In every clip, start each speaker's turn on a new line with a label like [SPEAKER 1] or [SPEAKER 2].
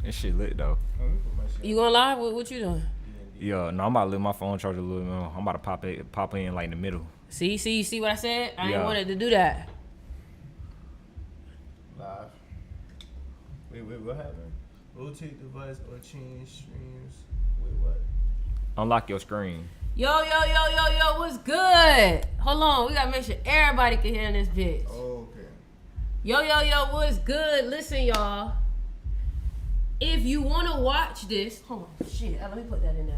[SPEAKER 1] This shit lit though.
[SPEAKER 2] You going live? What you doing?
[SPEAKER 1] Yeah, no, I'm about to let my phone charge a little more. I'm about to pop in like in the middle.
[SPEAKER 2] See, you see what I said? I ain't wanted to do that.
[SPEAKER 3] Live. Wait, what happened? Rotate device or change streams. Wait, what?
[SPEAKER 1] Unlock your screen.
[SPEAKER 2] Yo, what's good? Hold on, we gotta make sure everybody can hear this bitch.
[SPEAKER 3] Oh, okay.
[SPEAKER 2] Yo, what's good? Listen, y'all. If you wanna watch this, hold on, shit, let me put that in there.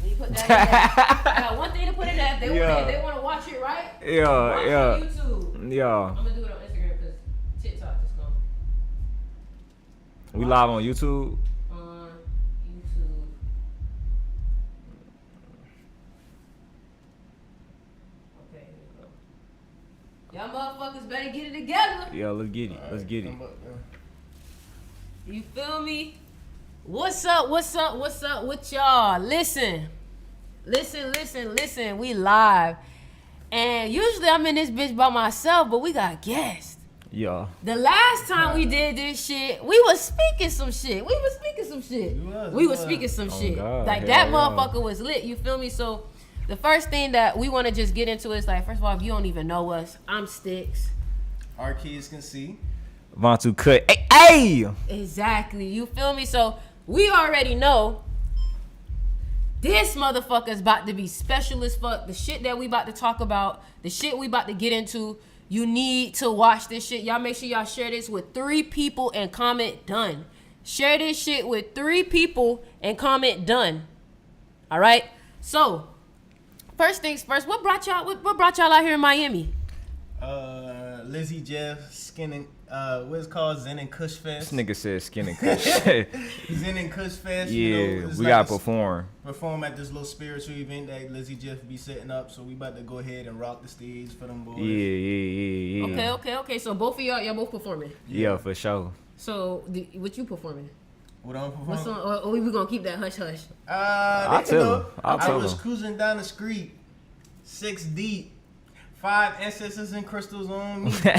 [SPEAKER 2] Let me put that in there. I got one thing to put in there. If they wanna watch it, right? Watch it on YouTube.
[SPEAKER 1] Yeah.
[SPEAKER 2] I'm gonna do it on Instagram because TikTok just gone.
[SPEAKER 1] We live on YouTube.
[SPEAKER 2] On YouTube. Okay, here we go. Y'all motherfuckers better get it together.
[SPEAKER 1] Yeah, let's get it. Let's get it.
[SPEAKER 2] You feel me? What's up with y'all? Listen. We live. And usually I'm in this bitch by myself, but we got guests.
[SPEAKER 1] Yeah.
[SPEAKER 2] The last time we did this shit, we was speaking some shit. We was speaking some shit.
[SPEAKER 1] God,
[SPEAKER 2] like that motherfucker was lit. You feel me? So the first thing that we want to just get into is like, first of all, if you don't even know us, I'm Sticks.
[SPEAKER 3] Arcazecansee.
[SPEAKER 1] Vontoocut. Hey!
[SPEAKER 2] Exactly. You feel me? So we already know this motherfucker's about to be special as fuck. The shit that we about to talk about, the shit we about to get into, you need to watch this shit. Y'all make sure y'all share this with 3 people and comment done. Share this shit with 3 people and comment done. All right? So, first things first, what brought y'all out here in Miami?
[SPEAKER 3] Lizzie Jeff, Skin and what's called Zen and Kush Fest.
[SPEAKER 1] This nigga said Skin and Kush.
[SPEAKER 3] Zen and Kush Fest.
[SPEAKER 1] Yeah,
[SPEAKER 3] you know,
[SPEAKER 1] we
[SPEAKER 3] like
[SPEAKER 1] gotta perform.
[SPEAKER 3] Perform at this little spiritual event that Lizzie Jeff be setting up. So we about to go ahead and rock the stage for them boys.
[SPEAKER 1] Yeah.
[SPEAKER 2] Okay. So both of y'all both performing.
[SPEAKER 1] Yeah, for sure.
[SPEAKER 2] So what you performing?
[SPEAKER 3] What I'm performing?
[SPEAKER 2] What song? Or we gonna keep that hush hush?
[SPEAKER 1] I'll tell him.
[SPEAKER 3] I was cruising down the street, 6 deep. 5 ancestors and crystals on me.
[SPEAKER 1] Hey.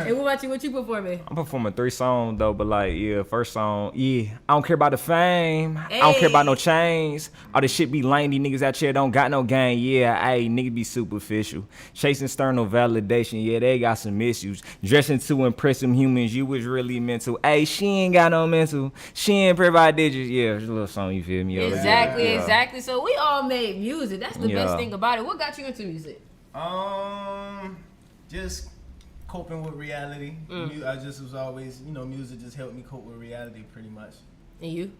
[SPEAKER 2] Hey, what about you? What you performing?
[SPEAKER 1] I'm performing 3 songs though, but like, yeah, first song, I don't care about the fame.
[SPEAKER 2] Hey.
[SPEAKER 1] I don't care about no chains. All this shit be lame. These niggas out here don't got no game. Yeah, niggas be superficial. Chasing external validation. Yeah, they got some issues. Dressing to impress them humans. You was really mental. She ain't got no mental. She ain't provide digits. Yeah, it's a little song, you feel me?
[SPEAKER 2] Exactly. So we all made music. That's the best thing about it. What got you into music?
[SPEAKER 3] Just coping with reality. I just was always, music just helped me cope with reality pretty much.
[SPEAKER 2] And you?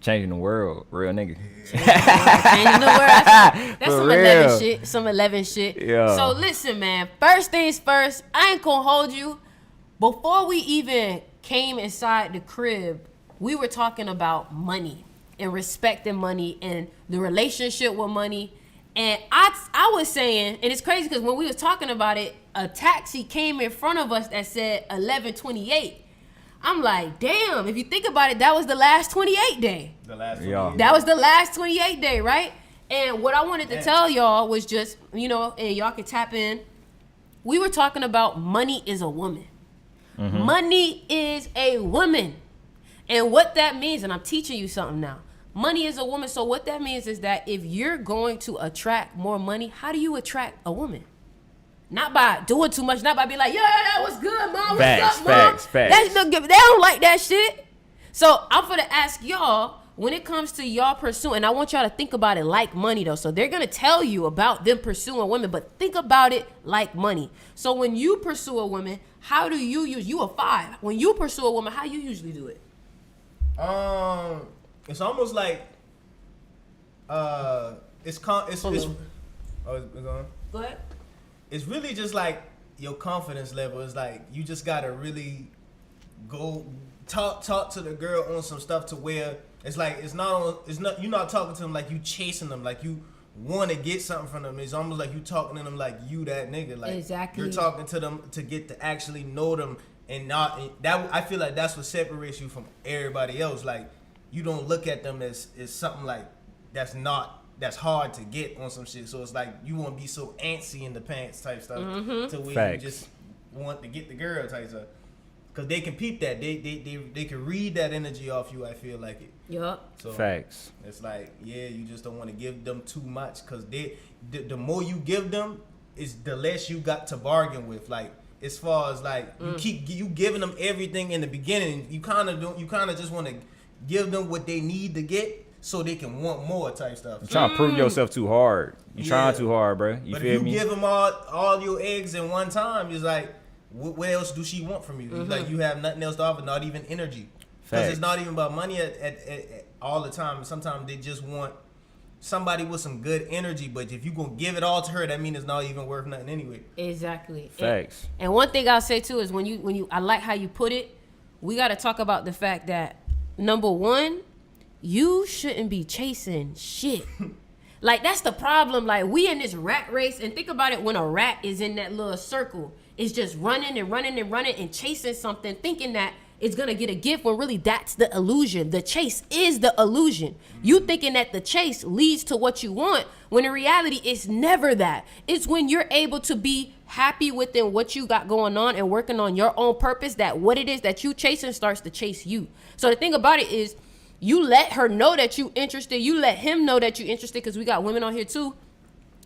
[SPEAKER 1] Changing the world, real nigga.
[SPEAKER 2] Changing the world. That's
[SPEAKER 1] For
[SPEAKER 2] some
[SPEAKER 1] real.
[SPEAKER 2] 11 shit. Some 11 shit.
[SPEAKER 1] Yeah.
[SPEAKER 2] So listen, man. First things first. I ain't gonna hold you. Before we even came inside the crib, we were talking about money and respecting money and the relationship with money. And I was saying, and it's crazy because when we was talking about it, a taxi came in front of us that said 1128. I'm like, damn, if you think about it, that was the last 28 day.
[SPEAKER 3] The last 28
[SPEAKER 1] Yeah.
[SPEAKER 2] That was the last 28 day, right? And what I wanted to tell y'all was just, and y'all can tap in. We were talking about money is a woman. Mm-hmm. Money is a woman. And what that means, and I'm teaching you something now. Money is a woman. So what that means is that if you're going to attract more money, how do you attract a woman? Not by doing too much, not by being like, yeah, that was good, mom. What's up, mom?
[SPEAKER 1] Facts.
[SPEAKER 2] They don't like that shit. So I'm gonna ask y'all, when it comes to y'all pursuing, I want y'all to think about it like money though. So they're gonna tell you about them pursuing women, but think about it like money. So when you pursue a woman, how do you you a 5. When you pursue a woman, how you usually do it?
[SPEAKER 3] It's almost like it's on.
[SPEAKER 2] Go ahead.
[SPEAKER 3] It's really just like your confidence level. It's like you just gotta really go talk to the girl on some stuff to where it's like you're not talking to them like you chasing them, like you want to get something from them. It's almost like you talking to them like you that nigga. Like
[SPEAKER 2] exactly.
[SPEAKER 3] You're talking to them to get to actually know them and not that. I feel like that's what separates you from everybody else. Like you don't look at them as something like that's hard to get on some shit. So it's like you won't be so antsy in the pants type stuff to where
[SPEAKER 1] Facts.
[SPEAKER 3] you just want to get the girl type stuff. Cause they can peep that. They can read that energy off you. I feel like it.
[SPEAKER 2] Yup.
[SPEAKER 3] So
[SPEAKER 1] Facts.
[SPEAKER 3] it's like, yeah, you just don't want to give them too much, cause the more you give them, is the less you got to bargain with. Like as far as like you giving them everything in the beginning, you kind of just want to give them what they need to get so they can want more type stuff.
[SPEAKER 1] You're trying to prove yourself too hard. You trying too hard, bro. You
[SPEAKER 3] but
[SPEAKER 1] feel
[SPEAKER 3] if you
[SPEAKER 1] me?
[SPEAKER 3] give them all your eggs in one time, it's like, what else do she want from you? Like you have nothing else to offer, not even energy. Because it's not even about money at all the time. Sometimes they just want somebody with some good energy. But if you gonna give it all to her, that means it's not even worth nothing anyway.
[SPEAKER 2] Exactly.
[SPEAKER 1] Facts.
[SPEAKER 2] And one thing I'll say too is when you I like how you put it. We got to talk about the fact that number one, you shouldn't be chasing shit. Like that's the problem. Like we in this rat race, and think about it, when a rat is in that little circle, it's just running and running and running and chasing something, thinking that it's gonna get a gift, when really that's the illusion. The chase is the illusion. You thinking that the chase leads to what you want, when in reality it's never that. It's when you're able to be happy within what you got going on and working on your own purpose, that what it is that you chasing starts to chase you. So the thing about it is, you let her know that you interested. You let him know that you interested, because we got women on here too.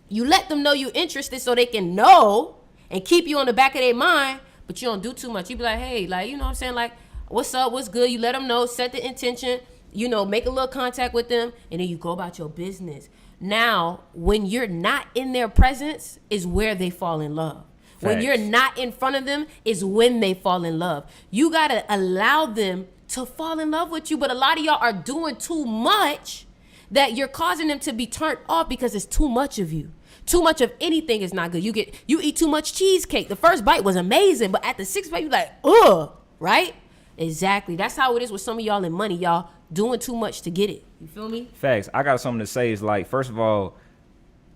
[SPEAKER 2] You let them know you interested so they can know and keep you on the back of their mind, but you don't do too much. You be like, hey, like, you know what I'm saying? Like, what's up? What's good? You let them know, set the intention, you know, make a little contact with them, and then you go about your business. Now, when you're not in their presence is where they fall in love.
[SPEAKER 1] Facts.
[SPEAKER 2] When you're not in front of them is when they fall in love. You got to allow them to fall in love with you. But a lot of y'all are doing too much that you're causing them to be turned off because it's too much of you. Too much of anything is not good. You eat too much cheesecake. The first bite was amazing, but at the sixth bite, you're like, ugh, right? Exactly. That's how it is with some of y'all in money. Y'all doing too much to get it. You feel me?
[SPEAKER 1] Facts. I got something to say. Is like, first of all,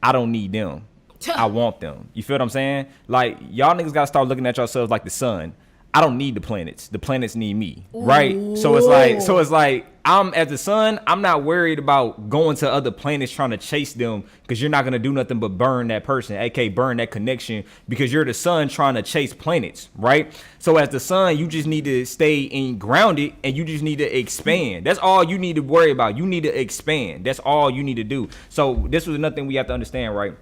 [SPEAKER 1] I don't need them. I want them. You feel what I'm saying? Like, y'all niggas gotta start looking at yourselves like the sun. I don't need the planets. The planets need me, right? So it's like I'm as the sun. I'm not worried about going to other planets trying to chase them, because you're not gonna do nothing but burn that person, aka burn that connection, because you're the sun trying to chase planets, right? So as the sun, you just need to stay in grounded, and you just need to expand. That's all you need to worry about. You need to expand. That's all you need to do. So this was another thing we have to understand, right?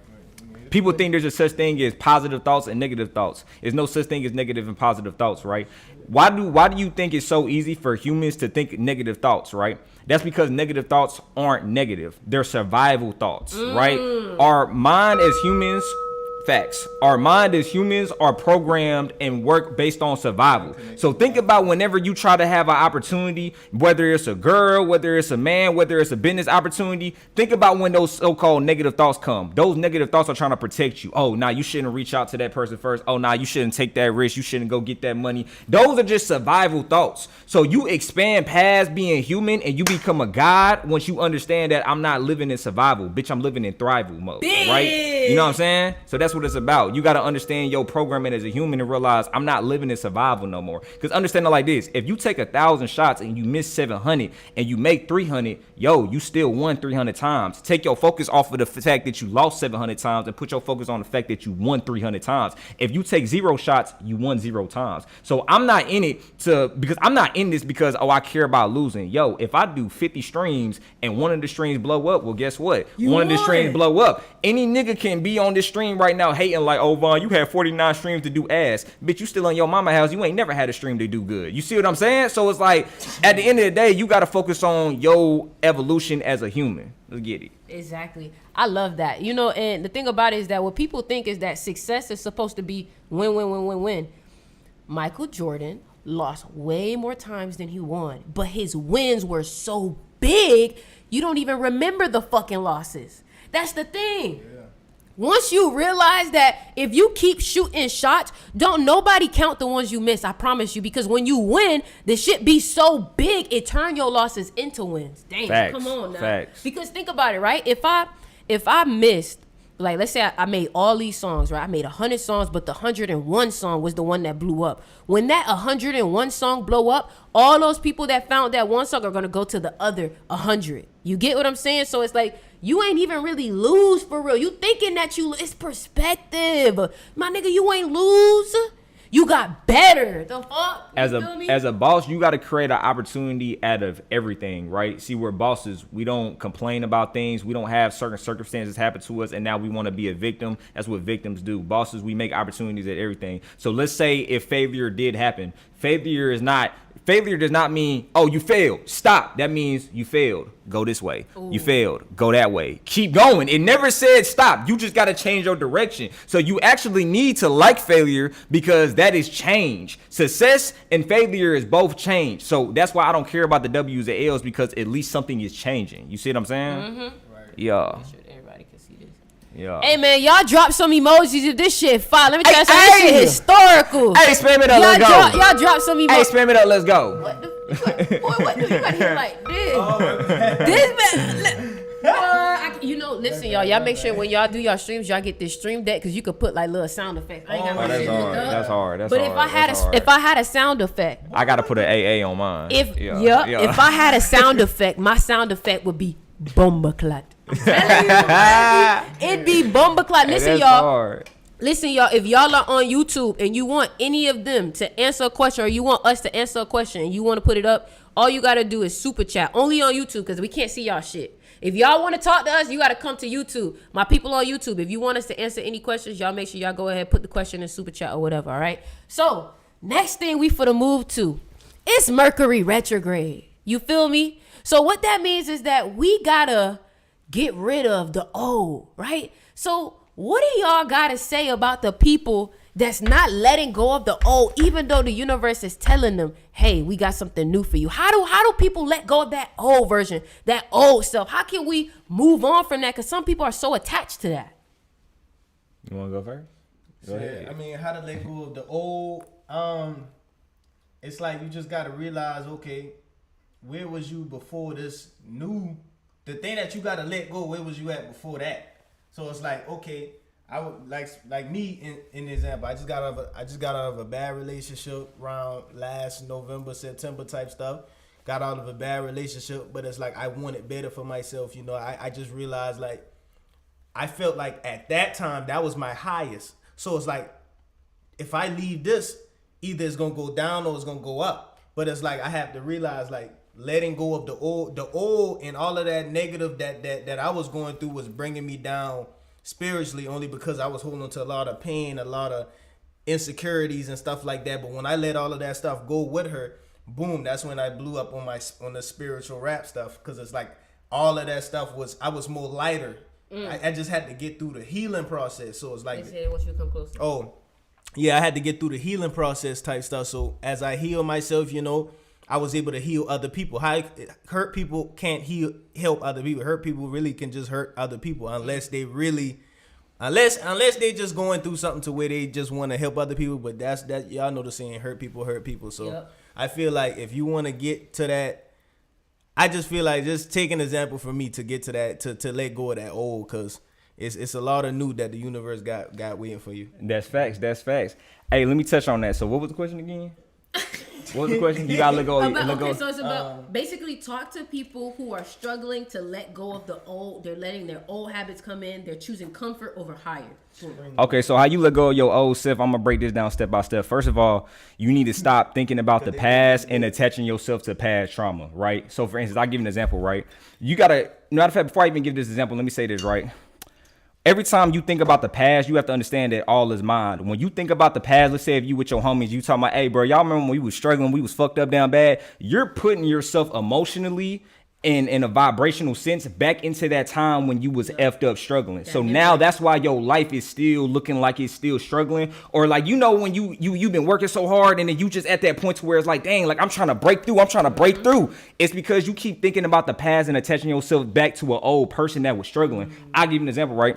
[SPEAKER 1] People think there's a such thing as positive thoughts and negative thoughts. There's no such thing as negative and positive thoughts, right? Why do you think it's so easy for humans to think negative thoughts, right? That's because negative thoughts aren't negative. They're survival thoughts, right? Our mind as humans, facts. Our mind as humans are programmed and work based on survival. So think about whenever you try to have an opportunity, whether it's a girl, whether it's a man, whether it's a business opportunity, think about when those so-called negative thoughts come. Those negative thoughts are trying to protect you. Oh, nah, you shouldn't reach out to that person first. Oh, nah, you shouldn't take that risk. You shouldn't go get that money. Those are just survival thoughts. So you expand past being human and you become a god once you understand that I'm not living in survival. Bitch, I'm living in thrival mode, right? You know what I'm saying? So that's what it's about. You got to understand your programming as a human and realize I'm not living in survival no more. Because understand it like this: if you take 1,000 shots and you miss 700 and you make 300, you still won 300 times. Take your focus off of the fact that you lost 700 times and put your focus on the fact that you won 300 times. If you take 0 shots, you won 0 times. So I'm not in it because I'm not in this because I care about losing. If I do 50 streams and one of the streams blow up, well, guess what? One of the streams blow up. Any nigga can be on this stream right now hating like, oh, Von, you had 49 streams to do ass. Bitch, you still in your mama house. You ain't never had a stream to do good. You see what I'm saying? So it's like, at the end of the day, you got to focus on your evolution as a human. Let's get it.
[SPEAKER 2] Exactly. I love that. You know, and the thing about it is that what people think is that success is supposed to be win, win, win, win, win. Michael Jordan lost way more times than he won, but his wins were so big, you don't even remember the fucking losses. That's the thing. Yeah. Once you realize that if you keep shooting shots, don't nobody count the ones you miss, I promise you. Because when you win, the shit be so big, it turn your losses into wins. Damn,
[SPEAKER 1] Facts.
[SPEAKER 2] Come on now.
[SPEAKER 1] Facts.
[SPEAKER 2] Because think about it, right? If I missed, like, let's say I made all these songs, right? I made 100 songs, but the 101 song was the one that blew up. When that 101 song blow up, all those people that found that one song are going to go to the other 100. You get what I'm saying? So it's like, you ain't even really lose for real. You thinking that it's perspective. My nigga, you ain't lose. You got better. The fuck? You feel me?
[SPEAKER 1] As a boss, you got to create an opportunity out of everything, right? See, we're bosses. We don't complain about things. We don't have certain circumstances happen to us, and now we want to be a victim. That's what victims do. Bosses, we make opportunities at everything. So let's say if failure did happen, failure does not mean, oh, you failed. Stop. That means you failed. Go this way. Ooh. You failed. Go that way. Keep going. It never said stop. You just got to change your direction. So you actually need to like failure because that is change. Success and failure is both change. So that's why I don't care about the W's and L's, because at least something is changing. You see what I'm saying?
[SPEAKER 2] Mm-hmm. Right.
[SPEAKER 1] Yeah.
[SPEAKER 2] Everybody can see this.
[SPEAKER 1] Yeah.
[SPEAKER 2] Hey man, y'all drop some emojis if this shit fire. Let me tell you something. This shit historical.
[SPEAKER 1] Hey, spam it up. Let's go.
[SPEAKER 2] Y'all drop some emojis.
[SPEAKER 1] Hey, spam it up. Let's go.
[SPEAKER 2] What the? What do you got here like this?
[SPEAKER 3] Oh,
[SPEAKER 2] This man. Listen, y'all make sure when y'all do y'all streams, y'all get this stream deck, because you could put like little sound effects. I ain't got no shit hooked up.
[SPEAKER 1] That's hard.
[SPEAKER 2] But if I had a sound effect,
[SPEAKER 1] I gotta put an AA on mine.
[SPEAKER 2] if I had a sound effect, my sound effect would be Vontoocut. It'd be Vontoocut. Listen, y'all.
[SPEAKER 1] Hard.
[SPEAKER 2] Listen, y'all, if y'all are on YouTube and you want any of them to answer a question, or you want us to answer a question and you want to put it up, all you got to do is super chat. Only on YouTube, because we can't see y'all shit. If y'all want to talk to us, you got to come to YouTube. My people on YouTube, if you want us to answer any questions, y'all make sure y'all go ahead, put the question in super chat or whatever, all right? So, next thing we for the move to, it's Mercury retrograde. You feel me? So what that means is that we got to get rid of the old, right? So what do y'all got to say about the people that's not letting go of the old, even though the universe is telling them, hey, we got something new for you? How do people let go of that old version, that old self? How can we move on from that? Because some people are so attached to that.
[SPEAKER 1] You want to go first? Go ahead.
[SPEAKER 3] I mean, how to let go of the old? It's like you just got to realize, okay, where was you before this new? The thing that you got to let go, where was you at before that? So it's like, okay, I would like me in the example. I just got out of a bad relationship around last November, September type stuff. Got out of a bad relationship, but it's like I wanted better for myself. You know, I just realized, like, I felt like at that time that was my highest. So it's like, if I leave this, either it's gonna go down or it's gonna go up. But it's like I have to realize, like, letting go of the old and all of that negative that I was going through was bringing me down spiritually, only because I was holding on to a lot of pain, a lot of insecurities and stuff like that. But when I let all of that stuff go with her, boom, that's when I blew up on the spiritual rap stuff, because it's like all of that stuff I was more lighter. I just had to get through the healing process. So it's like,
[SPEAKER 2] once you come closer.
[SPEAKER 3] Oh, yeah, I had to get through the healing process type stuff. So as I heal myself, you know, I was able to heal other people. Hurt people can't help other people. Hurt people really can just hurt other people unless they just going through something to where they just want to help other people. But that y'all know the saying, hurt people. So yep. I feel like if you want to get to that, I just feel like just take an example for me to get to that, to let go of that old, because it's a lot of new that the universe got waiting for you.
[SPEAKER 1] That's facts. Hey, let me touch on that. So what was the question again? What was the question? You gotta let go.
[SPEAKER 2] So it's about basically talk to people who are struggling to let go of the old. They're letting their old habits come in. They're choosing comfort over higher.
[SPEAKER 1] Okay, so how you let go of your old self? I'm gonna break this down step by step. First of all, you need to stop thinking about the past and attaching yourself to past trauma, right? So for instance, I'll give you an example, right? You gotta, matter of fact, before I even give this example, let me say this, right? Every time you think about the past, you have to understand that all is mind. When you think about the past, let's say if you with your homies, you talking about, hey, bro, y'all remember when we was struggling, we was fucked up down bad? You're putting yourself emotionally in a vibrational sense back into that time when you was effed up struggling. So now that's why your life is still looking like it's still struggling. Or like, you know, when you've been working so hard and then you just at that point to where it's like, dang, like I'm trying to break through. It's because you keep thinking about the past and attaching yourself back to an old person that was struggling. I'll give you an example, right?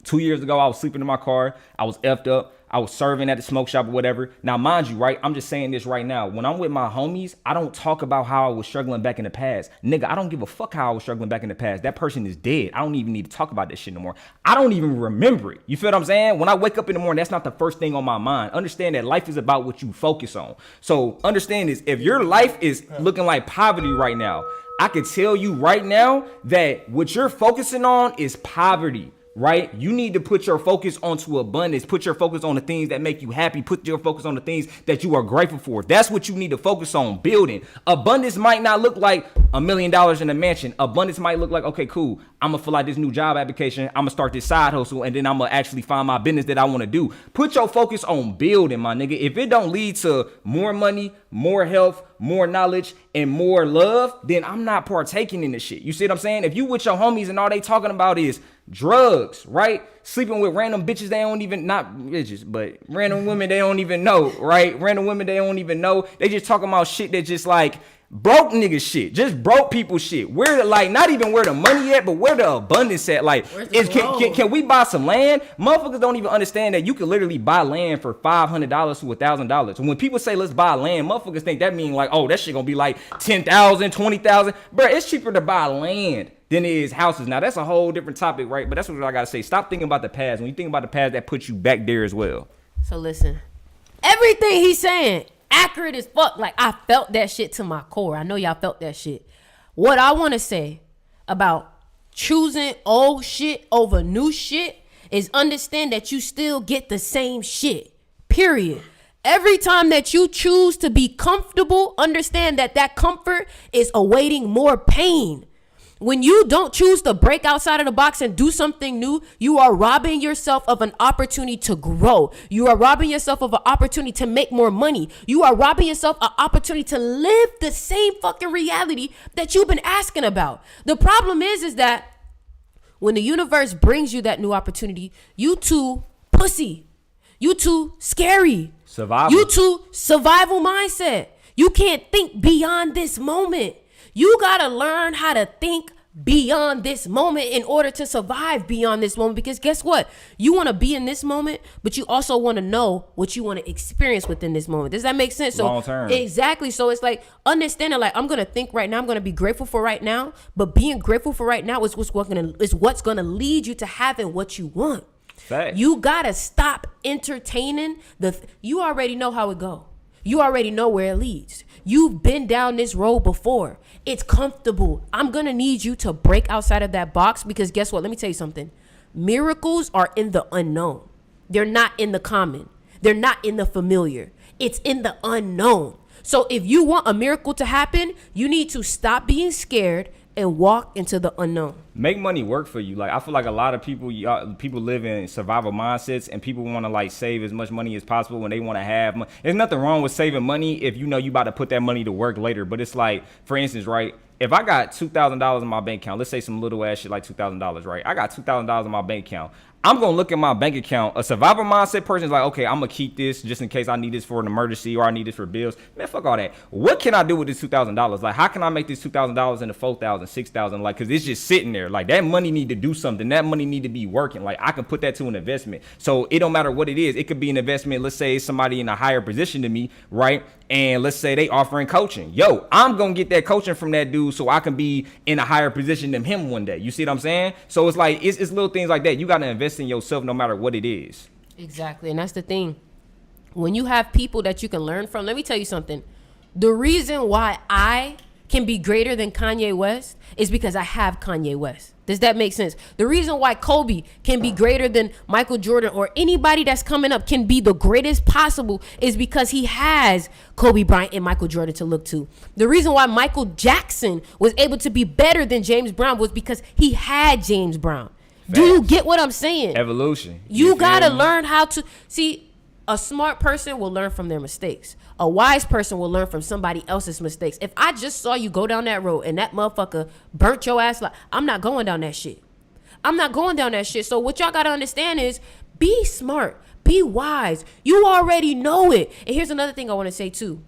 [SPEAKER 1] 2 years ago, I was sleeping in my car. I was effed up. I was serving at the smoke shop or whatever. Now, mind you, right? I'm just saying this right now. When I'm with my homies, I don't talk about how I was struggling back in the past. Nigga, I don't give a fuck how I was struggling back in the past. That person is dead. I don't even need to talk about that shit no more. I don't even remember it. You feel what I'm saying? When I wake up in the morning, that's not the first thing on my mind. Understand that life is about what you focus on. So understand this. If your life is looking like poverty right now, I can tell you right now that what you're focusing on is poverty. right? You need to put your focus onto abundance. Put your focus on the things that make you happy. Put your focus on the things that you are grateful for. That's what you need to focus on building. Abundance might not look like $1 million in a mansion. Abundance might look like, okay, cool, I'm gonna fill out this new job application. I'm gonna start this side hustle, and then I'm gonna actually find my business that I want to do. Put your focus on building, my nigga. If it don't lead to more money, more health, more knowledge, and more love, then I'm not partaking in this shit. You see what I'm saying? If you with your homies and all they talking about is drugs, right? Sleeping with random bitches they don't even, not bitches, but random women they don't even know, right? Random women they don't even know. They just talking about shit that just like broke nigga shit, just broke people shit. Where the, like, not even where the money at, but where the abundance at. Like, can we buy some land? Motherfuckers don't even understand that you can literally buy land for $500 to $1,000. When people say let's buy land, motherfuckers think that mean like, oh, that shit gonna be like 10,000, 20,000. Bro, it's cheaper to buy land than it is houses. Now that's a whole different topic, right? But that's what I gotta say. Stop thinking about the past. When you think about the past, that puts you back there as well.
[SPEAKER 2] So listen, everything he's saying, accurate as fuck. Like, I felt that shit to my core. I know y'all felt that shit. What I want to say about choosing old shit over new shit is understand that you still get the same shit. Period. Every time that you choose to be comfortable, understand that that comfort is awaiting more pain. When you don't choose to break outside of the box and do something new, you are robbing yourself of an opportunity to grow. You are robbing yourself of an opportunity to make more money. You are robbing yourself an opportunity to live the same fucking reality that you've been asking about. The problem is that when the universe brings you that new opportunity, you too pussy. You too scary.
[SPEAKER 1] Survival.
[SPEAKER 2] You too survival mindset. You can't think beyond this moment. You gotta learn how to think beyond this moment in order to survive beyond this moment. Because guess what? You want to be in this moment, but you also want to know what you want to experience within this moment. Does that make sense? So
[SPEAKER 1] long term.
[SPEAKER 2] Exactly. So it's like understanding, like, I'm gonna think right now. I'm gonna be grateful for right now. But being grateful for right now is what's gonna lead you to having what you want.
[SPEAKER 1] Fact.
[SPEAKER 2] You gotta stop entertaining you already know how it go. You already know where it leads. You've been down this road before. It's comfortable. I'm going to need you to break outside of that box because guess what? Let me tell you something. Miracles are in the unknown. They're not in the common. They're not in the familiar. It's in the unknown. So if you want a miracle to happen, you need to stop being scared and walk into the unknown.
[SPEAKER 1] Make money work for you. Like, I feel like a lot of people live in survival mindsets, and people want to like save as much money as possible when they want to have money. There's nothing wrong with saving money if you know you about to put that money to work later. But it's like, for instance, right? If I got $2,000 in my bank account, let's say some little ass shit like $2,000, right? I got $2,000 in my bank account. I'm going to look at my bank account. A survival mindset person is like, okay, I'm going to keep this just in case I need this for an emergency or I need this for bills. Man, fuck all that. What can I do with this $2,000? Like, how can I make this $2,000 into $4,000, $6,000? Like, because it's just sitting there. Like, that money need to do something. That money need to be working. Like, I can put that to an investment. So it don't matter what it is. It could be an investment. Let's say it's somebody in a higher position than me, right? And let's say they offering coaching. Yo, I'm going to get that coaching from that dude so I can be in a higher position than him one day. You see what I'm saying? So it's like, it's little things like that. You got to invest in yourself no matter what it is.
[SPEAKER 2] Exactly. And that's the thing. When you have people that you can learn from, let me tell you something. The reason why I can be greater than Kanye West is because I have Kanye West. Does that make sense? The reason why Kobe can be greater than Michael Jordan or anybody that's coming up can be the greatest possible is because he has Kobe Bryant and Michael Jordan to look to. The reason why Michael Jackson was able to be better than James Brown was because he had James Brown. Do you get what I'm saying?
[SPEAKER 1] Evolution.
[SPEAKER 2] You gotta learn how to see. A smart person will learn from their mistakes. A wise person will learn from somebody else's mistakes. If I just saw you go down that road and that motherfucker burnt your ass, like, I'm not going down that shit. I'm not going down that shit. So what y'all gotta understand is be smart, be wise. You already know it. And here's another thing I want to say too.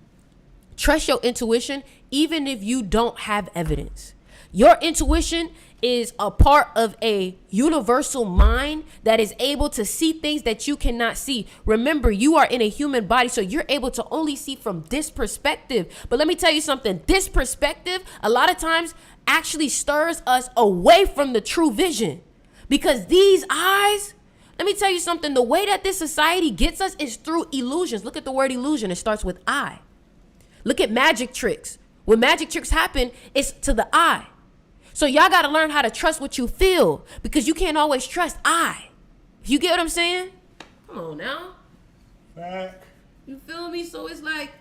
[SPEAKER 2] Trust your intuition even if you don't have evidence. Your intuition is a part of a universal mind that is able to see things that you cannot see. Remember, you are in a human body, so you're able to only see from this perspective. But let me tell you something. This perspective, a lot of times, actually stirs us away from the true vision. Because these eyes, let me tell you something. The way that this society gets us is through illusions. Look at the word illusion. It starts with eye. Look at magic tricks. When magic tricks happen, it's to the eye. So y'all got to learn how to trust what you feel because you can't always trust I. You get what I'm saying? Come on now.
[SPEAKER 3] Back.
[SPEAKER 2] You feel me? So it's like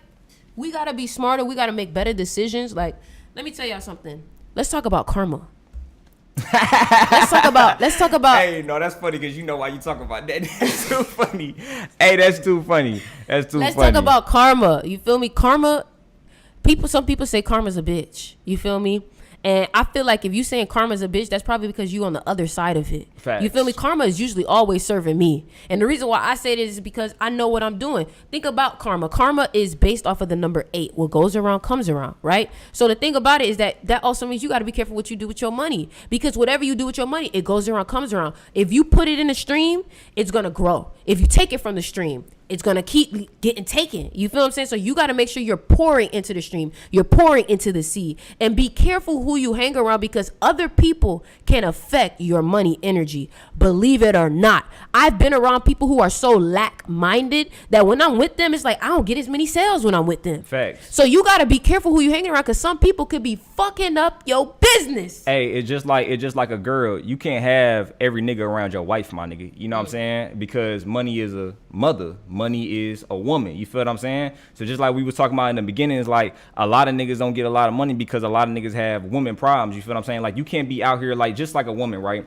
[SPEAKER 2] we got to be smarter. We got to make better decisions. Like, let me tell y'all something. Let's talk about karma. Let's talk about.
[SPEAKER 1] Hey, no, that's funny because you know why you talk about that. That's too funny. Hey, that's too funny. Let's
[SPEAKER 2] talk about karma. You feel me? Karma. Some people say karma's a bitch. You feel me? And I feel like if you saying karma's a bitch, that's probably because you on the other side of it.
[SPEAKER 1] Facts.
[SPEAKER 2] You feel me? Karma is usually always serving me. And the reason why I say this is because I know what I'm doing. Think about karma. Karma is based off of the number 8. What goes around comes around, right? So the thing about it is that also means you got to be careful what you do with your money. Because whatever you do with your money, it goes around, comes around. If you put it in a stream, it's going to grow. If you take it from the stream, it's going to keep getting taken. You feel what I'm saying? So you got to make sure you're pouring into the stream. You're pouring into the sea. And be careful who you hang around because other people can affect your money energy. Believe it or not. I've been around people who are so lack-minded that when I'm with them, it's like I don't get as many sales when I'm with them.
[SPEAKER 1] Facts.
[SPEAKER 2] So you got to be careful who you hang around because some people could be fucking up your business.
[SPEAKER 1] Hey, it's just like a girl. You can't have every nigga around your wife, my nigga. You know what I'm saying? Because money is a mother. Money is a woman. You feel what I'm saying? So just like we was talking about in the beginning, it's like a lot of niggas don't get a lot of money because a lot of niggas have women problems. You feel what I'm saying? Like you can't be out here like just like a woman, right?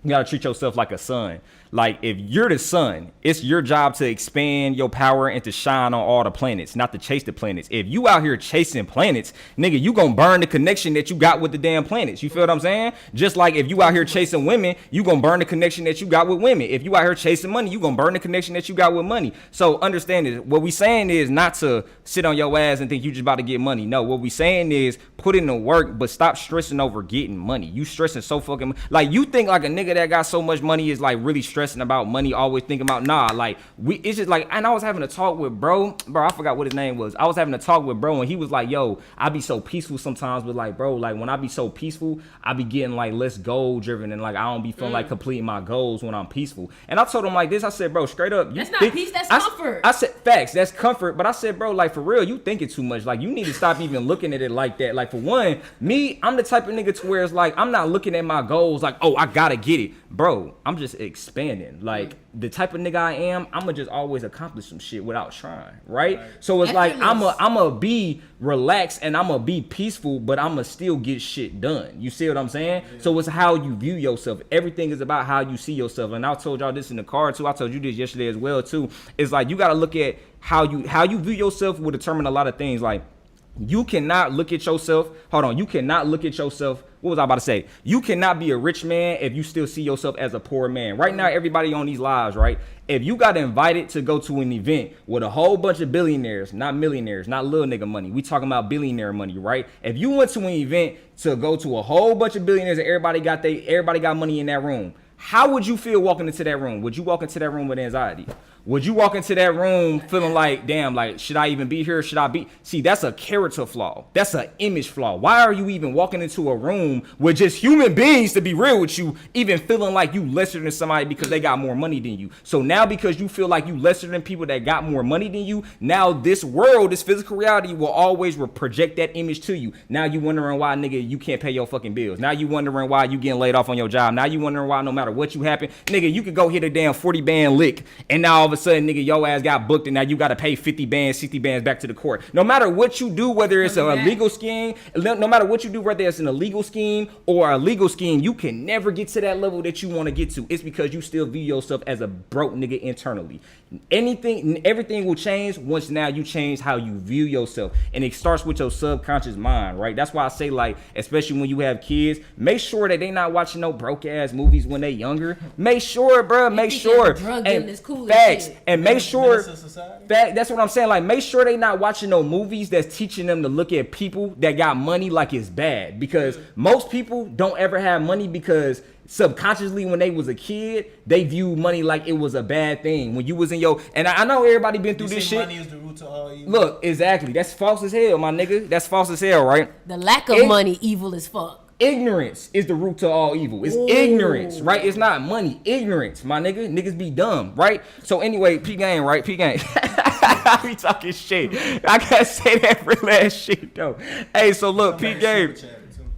[SPEAKER 1] You gotta treat yourself like a son. Like if you're the sun, it's your job to expand your power and to shine on all the planets, not to chase the planets. If you out here chasing planets, nigga, you gonna burn the connection that you got with the damn planets. You feel what I'm saying? Just like if you out here chasing women, you gonna burn the connection that you got with women. If you out here chasing money, you gonna burn the connection that you got with money. So understand it. What we saying is not to sit on your ass and think you just about to get money. No, what we saying is put in the work, but stop stressing over getting money. You stressing so fucking like you think like a nigga that got so much money is like really stressing about money, always thinking about like it's just like, and I was having a talk with bro, I forgot what his name was. I was having a talk with bro and he was like, yo, I be so peaceful sometimes, but like bro, like when I be so peaceful, I be getting like less goal driven and like I don't be feeling like completing my goals when I'm peaceful. And I told him like this, I said, bro, straight up,
[SPEAKER 2] that's not peace, that's comfort.
[SPEAKER 1] I said facts, that's comfort, but I said, bro, like for real, you thinking too much. Like you need to stop even looking at it like that. Like for one, me, I'm the type of nigga to where it's like I'm not looking at my goals like, oh, I gotta get it. Bro, I'm just expanding. Like the type of nigga I am, I'ma just always accomplish some shit without trying, right? So it's like I'ma be relaxed and I'ma be peaceful, but I'ma still get shit done. You see what I'm saying? Yeah. So it's how you view yourself. Everything is about how you see yourself. And I told y'all this in the car too. I told you this yesterday as well too. It's like you gotta look at how you view yourself will determine a lot of things. Like you cannot look at yourself. You cannot look at yourself. What was I about to say? You cannot be a rich man if you still see yourself as a poor man. Right now, everybody on these lives, right? If you got invited to go to an event with a whole bunch of billionaires, not millionaires, not little nigga money. We talking about billionaire money, right? If you went to an event to go to a whole bunch of billionaires and everybody got money in that room, how would you feel walking into that room? Would you walk into that room with anxiety? Would you walk into that room feeling like, damn, like, should I even be here? Should I be? See, that's a character flaw. That's an image flaw. Why are you even walking into a room with just human beings, to be real with you, even feeling like you lesser than somebody because they got more money than you? So now because you feel like you lesser than people that got more money than you, now this world, this physical reality will always project that image to you. Now you wondering why, nigga, you can't pay your fucking bills. Now you wondering why you getting laid off on your job. Now you wondering why no matter what you happen, nigga, you could go hit a damn 40 band lick and now all of a sudden, nigga, your ass got booked and now you got to pay 50 bands, 60 bands back to the court. No matter what you do, whether it's a legal scheme, no matter what you do, whether it's an illegal scheme or a legal scheme, you can never get to that level that you want to get to. It's because you still view yourself as a broke nigga internally. Everything will change once now you change how you view yourself. And it starts with your subconscious mind, right? That's why I say, like, especially when you have kids, make sure that they not watching no broke ass movies when they younger. Make sure, bro, make sure. And facts. And make sure, that's what I'm saying. Like, make sure they not watching no movies that's teaching them to look at people that got money like it's bad. Because most people don't ever have money because subconsciously when they was a kid, they view money like it was a bad thing. When you was in your, and I know everybody been through this shit.
[SPEAKER 3] Money is the root to all evil.
[SPEAKER 1] Look, exactly. That's false as hell, my nigga. That's false as hell, right?
[SPEAKER 2] The lack of money, evil as fuck.
[SPEAKER 1] Ignorance is the root to all evil. It's ignorance, right? It's not money. Ignorance, my nigga. Niggas be dumb, right? So anyway, P-Gang, right? P-Gang. I be talking shit. I can't say that real ass shit, though. Hey, so look, P-Gang.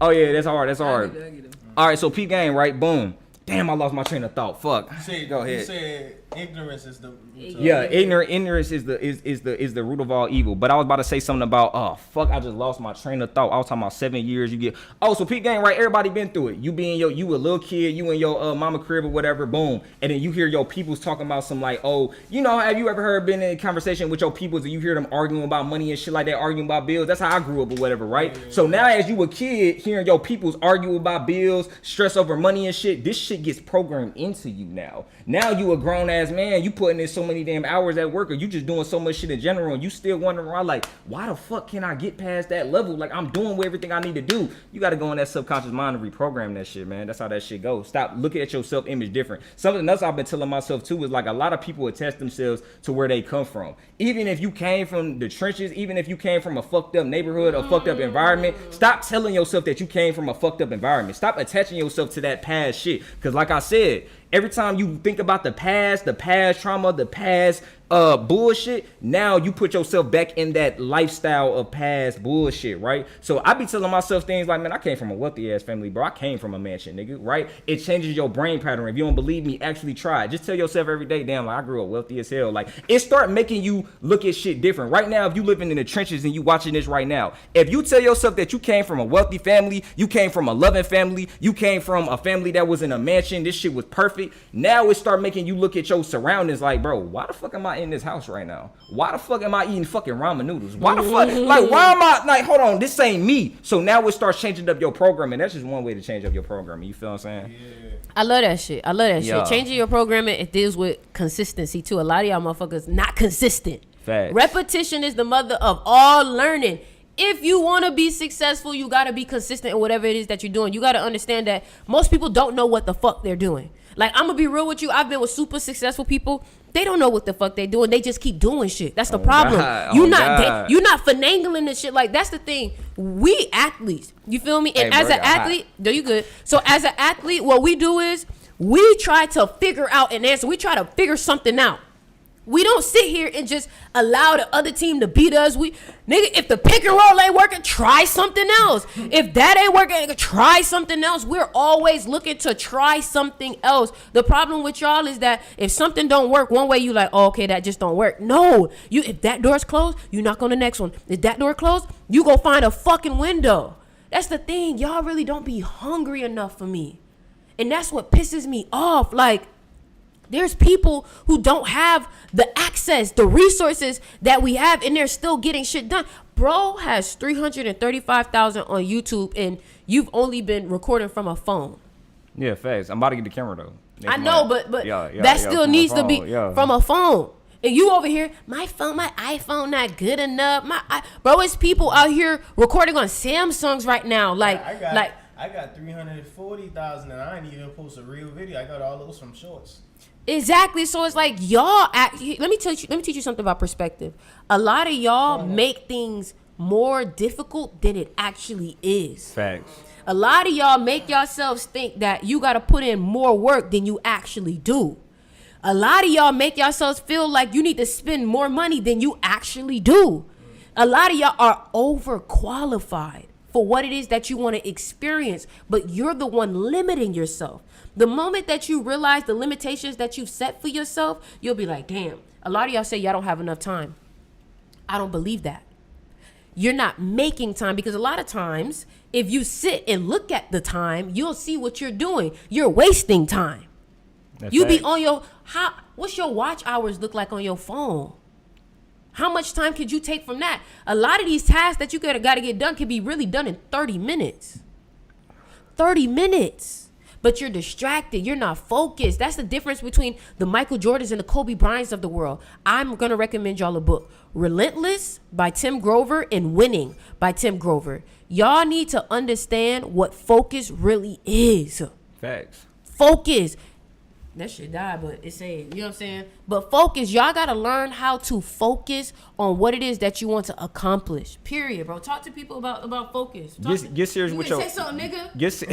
[SPEAKER 1] Oh yeah, that's hard. That's
[SPEAKER 2] I
[SPEAKER 1] hard.
[SPEAKER 2] get it.
[SPEAKER 1] All right, so P game, right? Boom. Damn, I lost my train of thought. Fuck. Go ahead.
[SPEAKER 3] You said ignorance is the
[SPEAKER 1] Yeah, ignorance is the root of all evil. But I was about to say something about I just lost my train of thought. I was talking about 7 years. You get so Pete gang, right? Everybody been through it. You being you a little kid, you in your mama crib or whatever, boom, and then you hear your peoples talking about some like, oh, you know, have you ever been in a conversation with your peoples and you hear them arguing about money and shit like that, arguing about bills? That's how I grew up or whatever, right? Yeah. So now as you a kid hearing your peoples argue about bills, stress over money and shit, this shit gets programmed into you now. Now you a grown ass man, you putting in so many damn hours at work, or you just doing so much shit in general, and you still wondering around like, why the fuck can I get past that level? Like, I'm doing everything I need to do. You got to go in that subconscious mind and reprogram that shit, man. That's how that shit goes. Stop looking at your self-image different. Something else I've been telling myself too is like a lot of people attach themselves to where they come from. Even if you came from the trenches, even if you came from a fucked up neighborhood, a fucked up environment, stop telling yourself that you came from a fucked up environment. Stop attaching yourself to that past shit. Because like I said, every time you think about the past trauma, the past bullshit, now you put yourself back in that lifestyle of past bullshit, right? So I be telling myself things like, man, I came from a wealthy ass family, bro. I came from a mansion, nigga, right? It changes your brain pattern. If you don't believe me, actually try it. Just tell yourself every day, damn, like I grew up wealthy as hell. Like, it start making you look at shit different. Right now, if you living in the trenches and you watching this right now, if you tell yourself that you came from a wealthy family, you came from a loving family, you came from a family that was in a mansion, this shit was perfect, now it start making you look at your surroundings like, bro, why the fuck am I in this house right now? Why the fuck am I eating fucking ramen noodles? Why the fuck, like, why am I, like, hold on, this ain't me. So now it starts changing up your programming. That's just one way to change up your programming. You feel what I'm saying?
[SPEAKER 3] Yeah.
[SPEAKER 2] I love that shit. Changing your programming, it deals with consistency too. A lot of y'all motherfuckers not consistent.
[SPEAKER 1] Facts.
[SPEAKER 2] Repetition is the mother of all learning. If you want to be successful, you got to be consistent in whatever it is that you're doing. You got to understand that most people don't know what the fuck they're doing. Like, I'm going to be real with you. I've been with super successful people. They don't know what the fuck they doing. They just keep doing shit. That's the problem.
[SPEAKER 1] God.
[SPEAKER 2] You're not finagling and shit. Like, that's the thing. We athletes, you feel me? And
[SPEAKER 1] hey,
[SPEAKER 2] as an athlete, no, you good. So as an athlete, what we do is we try to figure out an answer. We try to figure something out. We don't sit here and just allow the other team to beat us. Nigga, if the pick and roll ain't working, try something else. If that ain't working, try something else. We're always looking to try something else. The problem with y'all is that if something don't work one way, you like, oh, okay, that just don't work. No, if that door's closed, you knock on the next one. If that door closed, you go find a fucking window. That's the thing. Y'all really don't be hungry enough for me. And that's what pisses me off. Like, there's people who don't have the access, the resources that we have, and they're still getting shit done. Bro has 335,000 on YouTube, and you've only been recording from a phone.
[SPEAKER 1] Yeah, facts. I'm about to get the camera though.
[SPEAKER 2] I know, but that still needs to be from a phone. And you over here, my iPhone not good enough. Bro, it's people out here recording on Samsungs right now.
[SPEAKER 3] I got 340,000 and I ain't even post a real video. I got all those from shorts.
[SPEAKER 2] Exactly. So it's like y'all let me teach you something about perspective. A lot of y'all make things more difficult than it actually is.
[SPEAKER 1] Facts.
[SPEAKER 2] A lot of y'all make yourselves think that you got to put in more work than you actually do. A lot of y'all make yourselves feel like you need to spend more money than you actually do. A lot of y'all are overqualified for what it is that you want to experience, but you're the one limiting yourself. The moment that you realize the limitations that you've set for yourself, you'll be like, damn, a lot of y'all say y'all don't have enough time. I don't believe that. You're not making time, because a lot of times, if you sit and look at the time, you'll see what you're doing. You're wasting time.
[SPEAKER 1] That's
[SPEAKER 2] You be
[SPEAKER 1] facts.
[SPEAKER 2] on what's your watch hours look like on your phone? How much time could you take from that? A lot of these tasks that you got to get done can be really done in 30 minutes. 30 minutes. But you're distracted. You're not focused. That's the difference between the Michael Jordans and the Kobe Bryants of the world. I'm going to recommend y'all a book. Relentless by Tim Grover and Winning by Tim Grover. Y'all need to understand what focus really is.
[SPEAKER 1] Facts.
[SPEAKER 2] Focus. That shit died, but it saved. You know what I'm saying? But focus. Y'all got to learn how to focus on what it is that you want to accomplish. Period, bro. Talk to people about focus.
[SPEAKER 1] Get serious with your...
[SPEAKER 2] Say something, nigga.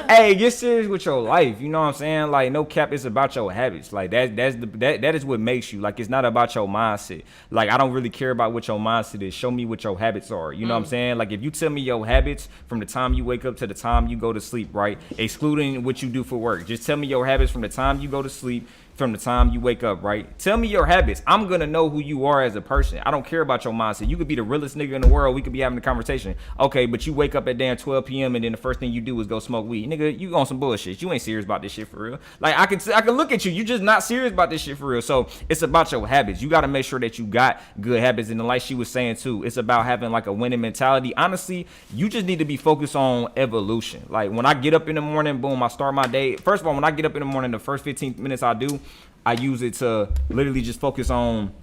[SPEAKER 1] Hey, get serious with your life. You know what I'm saying? Like, no cap, it's about your habits. Like, that is what makes you. Like, it's not about your mindset. Like, I don't really care about what your mindset is. Show me what your habits are. You know what I'm saying? Like, if you tell me your habits from the time you wake up to the time you go to sleep, right? Excluding what you do for work. Just tell me your habits from the time you go to sleep, from the time you wake up, right? Tell me your habits. I'm gonna know who you are as a person. I don't care about your mindset. You could be the realest nigga in the world. We could be having a conversation. Okay, but you wake up at damn 12 p.m. and then the first thing you do is go smoke weed. Nigga, you on some bullshit. You ain't serious about this shit for real. Like, I can look at you. You just not serious about this shit for real. So it's about your habits. You got to make sure that you got good habits. And like she was saying too, it's about having like a winning mentality. Honestly, you just need to be focused on evolution. Like, when I get up in the morning, boom, I start my day. First of all, when I get up in the morning, the first 15 minutes I use it to literally just focus on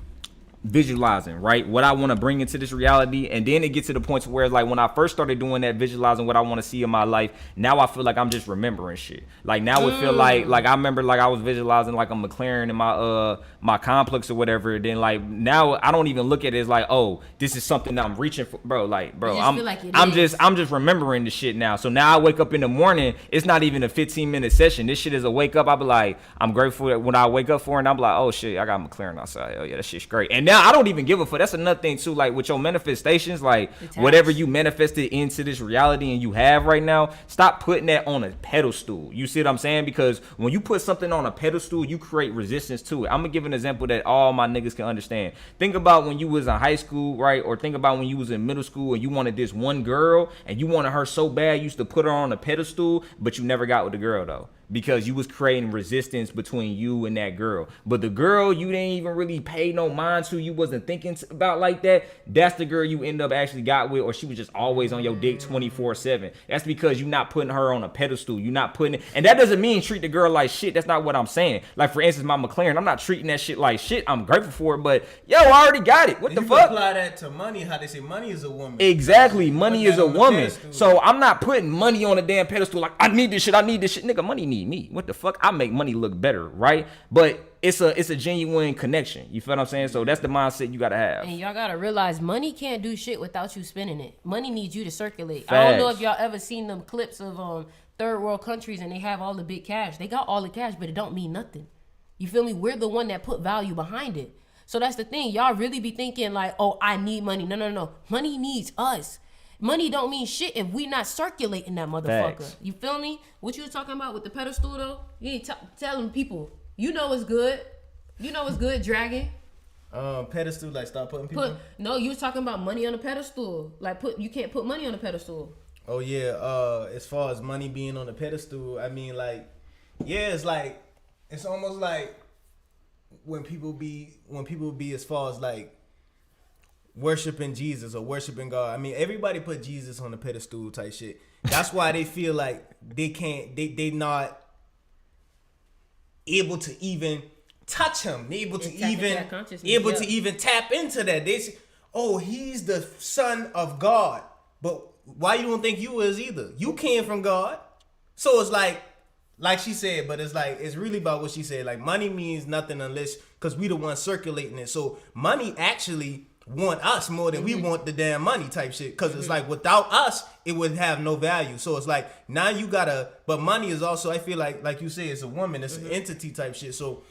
[SPEAKER 1] visualizing, right, what I want to bring into this reality. And then it gets to the point where, like, when I first started doing that, visualizing what I want to see in my life, now I feel like I'm just remembering shit. Like, now it feel like I remember, like, I was visualizing like a McLaren in my my complex or whatever. And then, like, now I don't even look at it as like, oh, this is something that I'm reaching for, bro. Like, bro, I'm just remembering the shit now. So now I wake up in the morning, it's not even a 15-minute session. This shit is a wake up. I be like, I'm grateful that when I wake up for it, and I'm like, oh shit, I got McLaren outside. Oh yeah, that shit's great. And now I don't even give a fuck. That's another thing too. Like, with your manifestations, like, whatever you manifested into this reality and you have right now, stop putting that on a pedestal. You see what I'm saying? Because when you put something on a pedestal, you create resistance to it. I'm gonna give an example that all my niggas can understand. Think about when you was in high school, right? Or think about when you was in middle school and you wanted this one girl and you wanted her so bad you used to put her on a pedestal, but you never got with the girl though, because you was creating resistance between you and that girl. But the girl you didn't even really pay no mind to, you wasn't thinking about like that, that's the girl you end up actually got with, or she was just always on your dick 24/7. That's because you're not putting her on a pedestal. You're not putting it, and that doesn't mean treat the girl like shit. That's not what I'm saying. Like, for instance, my McLaren, I'm not treating that shit like shit. I'm grateful for it, but yo, I already got it. What the fuck?
[SPEAKER 3] Apply that to money, how they say money is a woman.
[SPEAKER 1] Exactly, money is a woman. So I'm not putting money on a damn pedestal like, I need this shit, nigga. Money need me. What the fuck? I make money look better, right? But it's a genuine connection. You feel what I'm saying? So that's the mindset you gotta have.
[SPEAKER 2] And y'all gotta realize money can't do shit without you spending it. Money needs you to circulate.
[SPEAKER 1] Facts.
[SPEAKER 2] I don't know if y'all ever seen them clips of third world countries and they have all the big cash. They got all the cash, but it don't mean nothing. You feel me? We're the one that put value behind it. So that's the thing. Y'all really be thinking like, oh, I need money. No. Money needs us. Money don't mean shit if we not circulating that motherfucker.
[SPEAKER 1] Facts.
[SPEAKER 2] You feel me? What you was talking about with the pedestal though? You ain't telling people. You know it's good. You know it's good, Dragon.
[SPEAKER 3] Pedestal, like, stop putting people.
[SPEAKER 2] No, you was talking about money on a pedestal. Like, you can't put money on a pedestal.
[SPEAKER 3] Oh yeah. As far as money being on a pedestal, I mean, like, yeah, it's like, it's almost like when people be as far as like worshiping Jesus or worshiping God. I mean, everybody put Jesus on the pedestal type shit. That's why they feel like they not able to even touch him. They able to even tap into that. They say, oh, he's the son of God. But why you don't think you is either? You came from God. So it's like she said, but it's like, it's really about what she said. Like, money means nothing unless, because we the ones circulating it. So money actually want us more than we want the damn money type shit. Because it's like, without us, it would have no value. So it's like, now you gotta, but money is also, I feel like you say, it's a woman, it's an entity type shit. So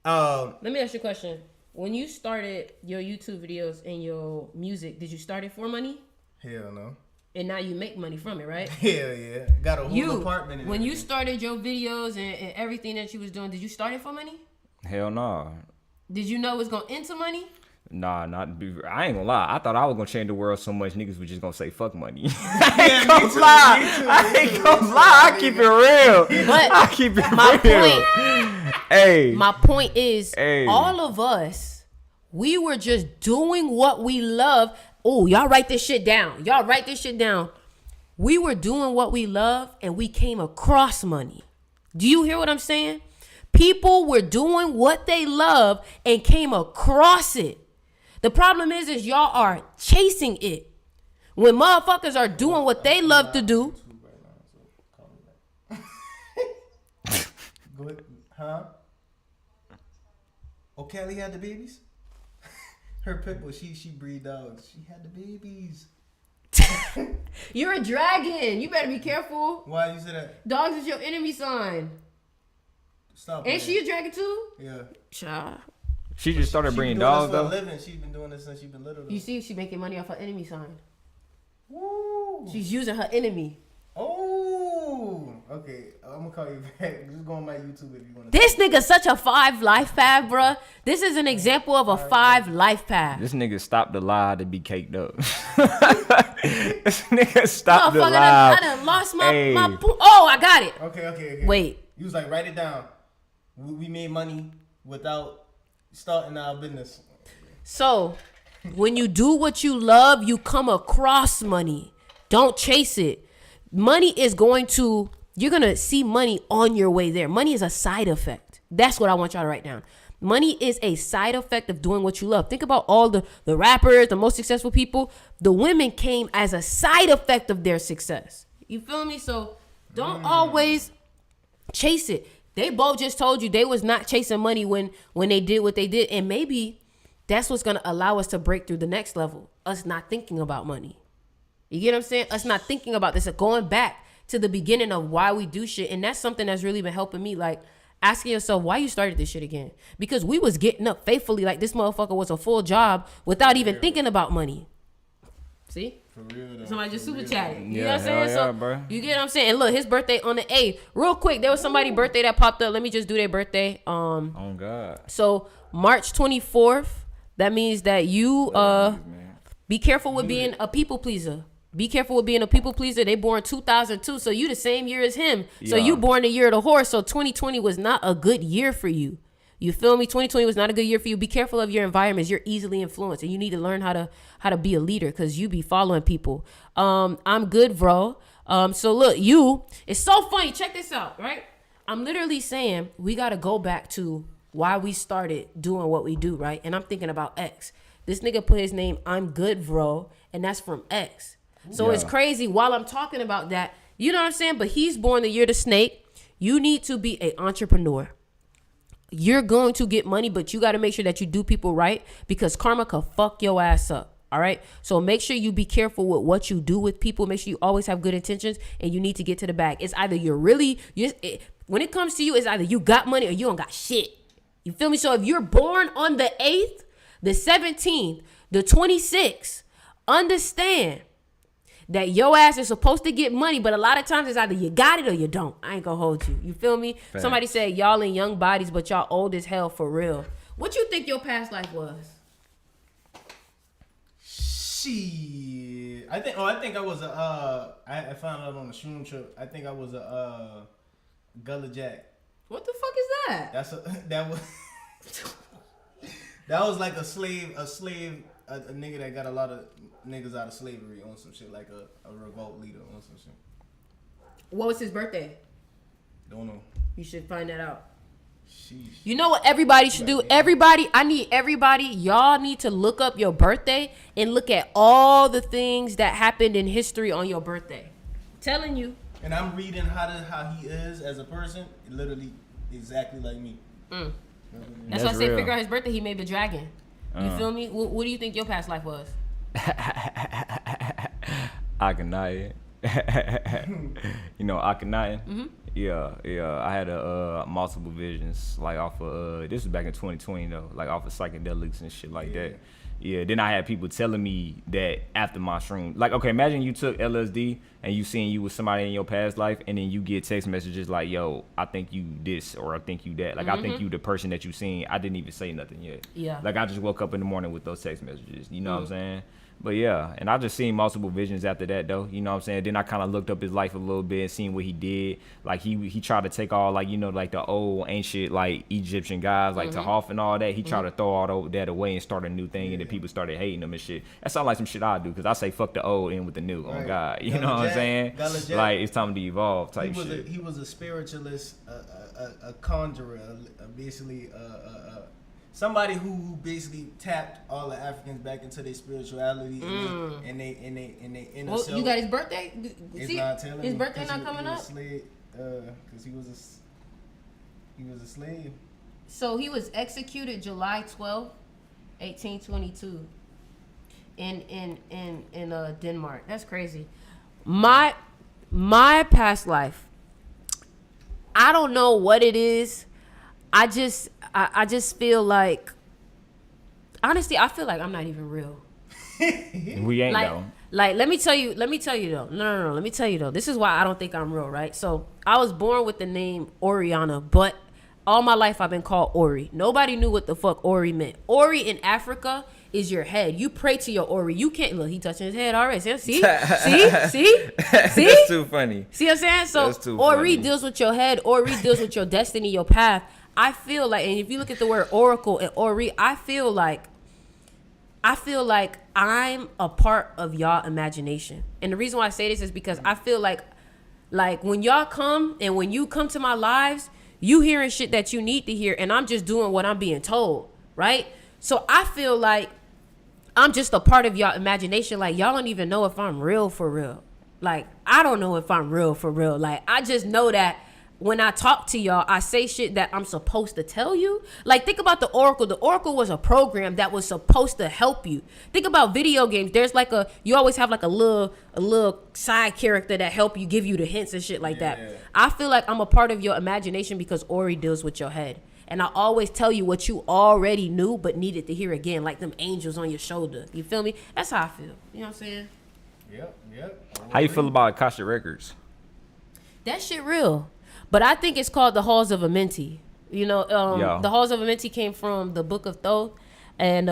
[SPEAKER 2] let me ask you a question. When you started your YouTube videos and your music, did you start it for money?
[SPEAKER 3] Hell no.
[SPEAKER 2] And now you make money from it, right?
[SPEAKER 3] Hell yeah. Got a whole apartment.
[SPEAKER 2] When you started your videos and everything that you was doing, did you start it for money?
[SPEAKER 1] Hell no.
[SPEAKER 2] Did you know it was going into money?
[SPEAKER 1] Nah, I ain't gonna lie. I thought I was gonna change the world so much niggas were just gonna say fuck money. I ain't gonna lie. I keep it real.
[SPEAKER 2] But
[SPEAKER 1] I keep it real.
[SPEAKER 2] My point is, all of us, we were just doing what we love. Oh, y'all write this shit down. We were doing what we love and we came across money. Do you hear what I'm saying? People were doing what they love and came across it. The problem is y'all are chasing it. When motherfuckers are doing what they love to do.
[SPEAKER 3] Go Go ahead. Huh? Oh, Kelly had the babies? Her pitbull, she breed dogs. She had the babies.
[SPEAKER 2] You're a dragon. You better be careful.
[SPEAKER 3] Why you say that?
[SPEAKER 2] Dogs is your enemy sign.
[SPEAKER 3] Stop.
[SPEAKER 2] Ain't she a dragon too?
[SPEAKER 3] Yeah.
[SPEAKER 2] Child.
[SPEAKER 1] She just started
[SPEAKER 3] She
[SPEAKER 1] bringing
[SPEAKER 3] been doing
[SPEAKER 1] dogs
[SPEAKER 3] this for a
[SPEAKER 1] though.
[SPEAKER 3] living. She's been doing this since she's been little. Though.
[SPEAKER 2] You see, she making money off her enemy sign.
[SPEAKER 3] Woo.
[SPEAKER 2] She's using her enemy.
[SPEAKER 3] Oh. Okay. I'm gonna call you back. Just go on my YouTube if you want to.
[SPEAKER 2] This nigga such a 5 life path, bruh. This is an example of a 5 life path.
[SPEAKER 1] This nigga stopped the lie to be caked up. This nigga stopped the
[SPEAKER 2] Motherfucker,
[SPEAKER 1] lie.
[SPEAKER 2] I done lost my
[SPEAKER 1] Hey.
[SPEAKER 2] Oh, I got it.
[SPEAKER 3] Okay.
[SPEAKER 2] Wait.
[SPEAKER 3] You was like, write it down. We made money without starting our business.
[SPEAKER 2] So, when you do what you love, you come across money. Don't chase it. Money is you're going to see money on your way there. Money is a side effect. That's what I want y'all to write down. Money is a side effect of doing what you love. Think about all the rappers, the most successful people. The women came as a side effect of their success. You feel me? So don't always chase it. They both just told you they was not chasing money when they did what they did. And maybe that's what's going to allow us to break through the next level. Us not thinking about money. You get what I'm saying? Us not thinking about this. Going back to the beginning of why we do shit. And that's something that's really been helping me. Like, asking yourself why you started this shit again. Because we was getting up faithfully like this motherfucker was a full job without even thinking about money. See?
[SPEAKER 3] For real though.
[SPEAKER 2] Somebody just super chatted. You
[SPEAKER 1] Yeah,
[SPEAKER 2] know what I'm saying?
[SPEAKER 1] hell yeah,
[SPEAKER 2] So
[SPEAKER 1] bro.
[SPEAKER 2] you get what I'm saying? And look, his birthday on the 8th. Real quick, there was somebody's birthday that popped up. Let me just do their birthday.
[SPEAKER 1] Oh God.
[SPEAKER 2] So March 24th, that means that you be careful with being a people pleaser. Be careful with being a people pleaser. They born 2002, so you the same year as him. So
[SPEAKER 1] Yeah.
[SPEAKER 2] you born the year of the horse. So 2020 was not a good year for you. You feel me? 2020 was not a good year for you. Be careful of your environments. You're easily influenced, and you need to learn how to be a leader because you be following people. I'm good, bro. So look, it's so funny. Check this out, right? I'm literally saying we got to go back to why we started doing what we do, right? And I'm thinking about X. This nigga put his name, I'm good, bro, and that's from X. So it's crazy while I'm talking about that, you know what I'm saying? But he's born the year of the snake. You need to be an entrepreneur. You're going to get money, but you got to make sure that you do people right because karma could fuck your ass up. All right. So make sure you be careful with what you do with people. Make sure you always have good intentions and you need to get to the bag. It's either when it comes to you, it's either you got money or you don't got shit. You feel me? So if you're born on the 8th, the 17th, the 26th, understand that your ass is supposed to get money, but a lot of times it's either you got it or you don't. I ain't gonna hold you. You feel me?
[SPEAKER 1] Facts.
[SPEAKER 2] Somebody said y'all in young bodies, but y'all old as hell for real. What you think your past life was?
[SPEAKER 3] Shit. I think I was a I found out on a shroom trip. I think I was a Gullah Jack.
[SPEAKER 2] What the fuck is that?
[SPEAKER 3] That was like a slave, a nigga that got a lot of niggas out of slavery on some shit, like a revolt leader on some shit.
[SPEAKER 2] What was his birthday?
[SPEAKER 3] Don't know.
[SPEAKER 2] You should find that out.
[SPEAKER 3] Sheesh.
[SPEAKER 2] You know what everybody should do? Y'all need to look up your birthday and look at all the things that happened in history on your birthday. I'm telling you.
[SPEAKER 3] And I'm reading how he is as a person, literally exactly like me.
[SPEAKER 2] That's why I say
[SPEAKER 1] real.
[SPEAKER 2] figure out his birthday, he made the dragon. You feel me? What do you think your past life was?
[SPEAKER 1] Akhenaten. You know Akhenaten? Mm-hmm. Yeah. I had multiple visions, like off of this was back in 2020 though, like off of psychedelics and shit like that. Yeah, then I had people telling me that after my shroom, like, okay, imagine you took LSD and you seen you with somebody in your past life, and then you get text messages like, yo, I think you this, or I think you that. Like, I think you the person that you seen. I didn't even say nothing yet.
[SPEAKER 2] Yeah.
[SPEAKER 1] Like, I just woke up in the morning with those text messages. You know what I'm saying? But yeah, and I just seen multiple visions after that though. You know what I'm saying? Then I kind of looked up his life a little bit and seen what he did. Like he tried to take all, like, you know, like the old ancient like Egyptian guys like Tahoff and all that. He tried to throw all that away and start a new thing, and then people started hating him and shit. That sounds like some shit I do, because I say fuck the old in with the new.
[SPEAKER 3] Right.
[SPEAKER 1] On God, you
[SPEAKER 3] Gullah
[SPEAKER 1] know what I'm
[SPEAKER 3] Jack,
[SPEAKER 1] saying?
[SPEAKER 3] Gullah Jack.
[SPEAKER 1] Like, it's time to evolve type shit.
[SPEAKER 3] He was a spiritualist, a conjurer, basically somebody who basically tapped all the Africans back into their spirituality and they inner
[SPEAKER 2] Well,
[SPEAKER 3] self.
[SPEAKER 2] you got his birthday?
[SPEAKER 3] It's
[SPEAKER 2] See,
[SPEAKER 3] not telling
[SPEAKER 2] his
[SPEAKER 3] me,
[SPEAKER 2] birthday
[SPEAKER 3] 'cause
[SPEAKER 2] not
[SPEAKER 3] he
[SPEAKER 2] coming
[SPEAKER 3] was
[SPEAKER 2] up?
[SPEAKER 3] Slave, 'cause he was He was a slave.
[SPEAKER 2] So he was executed July 12th, 1822 in Denmark. That's crazy. My past life, I don't know what it is. I just feel like, honestly, I feel like I'm not even real.
[SPEAKER 1] We ain't though.
[SPEAKER 2] Like, let me tell you though. No. Let me tell you though. This is why I don't think I'm real, right? So I was born with the name Oriana, but all my life I've been called Ori. Nobody knew what the fuck Ori meant. Ori in Africa is your head. You pray to your Ori. You can't look. He touching his head already. See?
[SPEAKER 1] That's too funny.
[SPEAKER 2] See what I'm saying? So Ori
[SPEAKER 1] funny.
[SPEAKER 2] deals with your head. Ori deals with your destiny, your path. I feel like, and if you look at the word oracle and Ori, I feel like I'm a part of y'all imagination. And the reason why I say this is because I feel like when y'all come and when you come to my lives, you hearing shit that you need to hear, and I'm just doing what I'm being told, right? So I feel like I'm just a part of y'all imagination. Like, y'all don't even know if I'm real for real. Like, I don't know if I'm real for real. Like, I just know that when I talk to y'all, I say shit that I'm supposed to tell you. Like, think about the Oracle. The Oracle was a program that was supposed to help you. Think about video games. There's like you always have like a little side character that help you, give you the hints and shit like that. I feel like I'm a part of your imagination because Ori deals with your head. And I always tell you what you already knew but needed to hear again, like them angels on your shoulder. You feel me? That's how I feel. You know what I'm saying?
[SPEAKER 3] Yep.
[SPEAKER 1] How you feel about Akashic Records?
[SPEAKER 2] That shit real. But I think it's called the Halls of Amenti. You know, the Halls of Amenti came from the Book of Thoth. And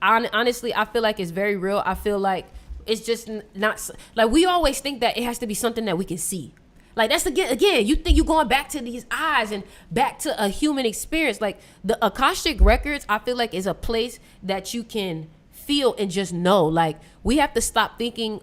[SPEAKER 2] honestly, I feel like it's very real. I feel like it's just not... Like, we always think that it has to be something that we can see. Like, that's, again, you think you're going back to these eyes and back to a human experience. Like, the Akashic Records, I feel like, is a place that you can feel and just know. Like, we have to stop thinking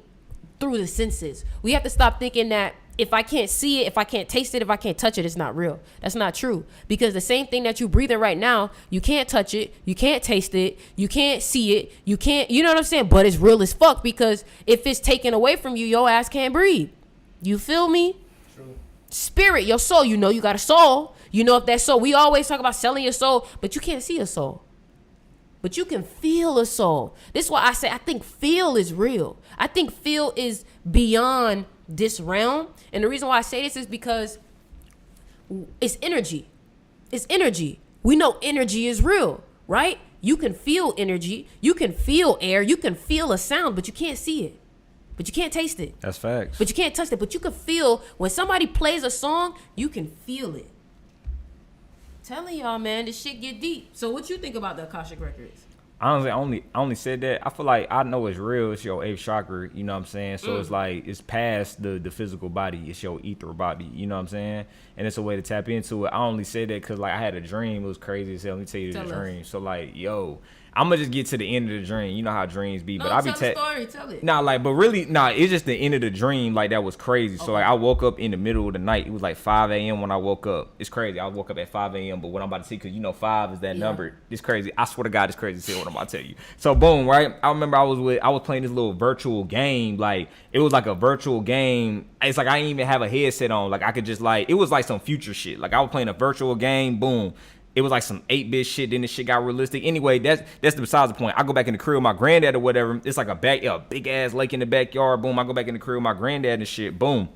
[SPEAKER 2] through the senses. We have to stop thinking that if I can't see it, if I can't taste it, if I can't touch it, it's not real. That's not true. Because the same thing that you breathing right now, you can't touch it, you can't taste it, you can't see it, you know what I'm saying? But it's real as fuck, because if it's taken away from you, your ass can't breathe. You feel me? True. Spirit, your soul, you know you got a soul. You know if that soul, we always talk about selling your soul, but you can't see a soul. But you can feel a soul. This is why I say I think feel is real. I think feel is beyond this realm. And the reason why I say this is because it's energy. It's energy. We know energy is real, right? You can feel energy. You can feel air. You can feel a sound, but you can't see it. But you can't taste it.
[SPEAKER 1] That's facts.
[SPEAKER 2] But you can't touch it. But you can feel when somebody plays a song, you can feel it. Telling y'all, man, this shit get deep. So what you think about the Akashic Records?
[SPEAKER 1] Honestly, I only said that. I feel like I know it's real. It's your eighth chakra. You know what I'm saying? So it's like it's past the physical body. It's your ether body. You know what I'm saying? And it's a way to tap into it. I only said that because like I had a dream. It was crazy as hell. Let me tell you the dream. So like, I'm gonna just get to the end of the dream. You know how dreams be.
[SPEAKER 2] No,
[SPEAKER 1] but I be
[SPEAKER 2] tell it.
[SPEAKER 1] Nah, like, but really, it's just the end of the dream. Like, that was crazy. Okay. So, like, I woke up in the middle of the night. It was like 5 a.m. when I woke up. It's crazy. I woke up at 5 a.m. But what I'm about to see, because, 5 is that number. It's crazy. I swear to God, it's crazy to see what I'm about to tell you. So, boom, right? I remember I was playing this little virtual game. Like, it was like a virtual game. It's like I didn't even have a headset on. Like, I could just, like, it was like some future shit. Like, I was playing a virtual game. Boom. It was like some 8-bit shit. Then the shit got realistic. Anyway, that's besides the point. I go back in the crib with my granddad or whatever. It's like a big ass lake in the backyard. Boom. I go back in the crib with my granddad and shit. Boom.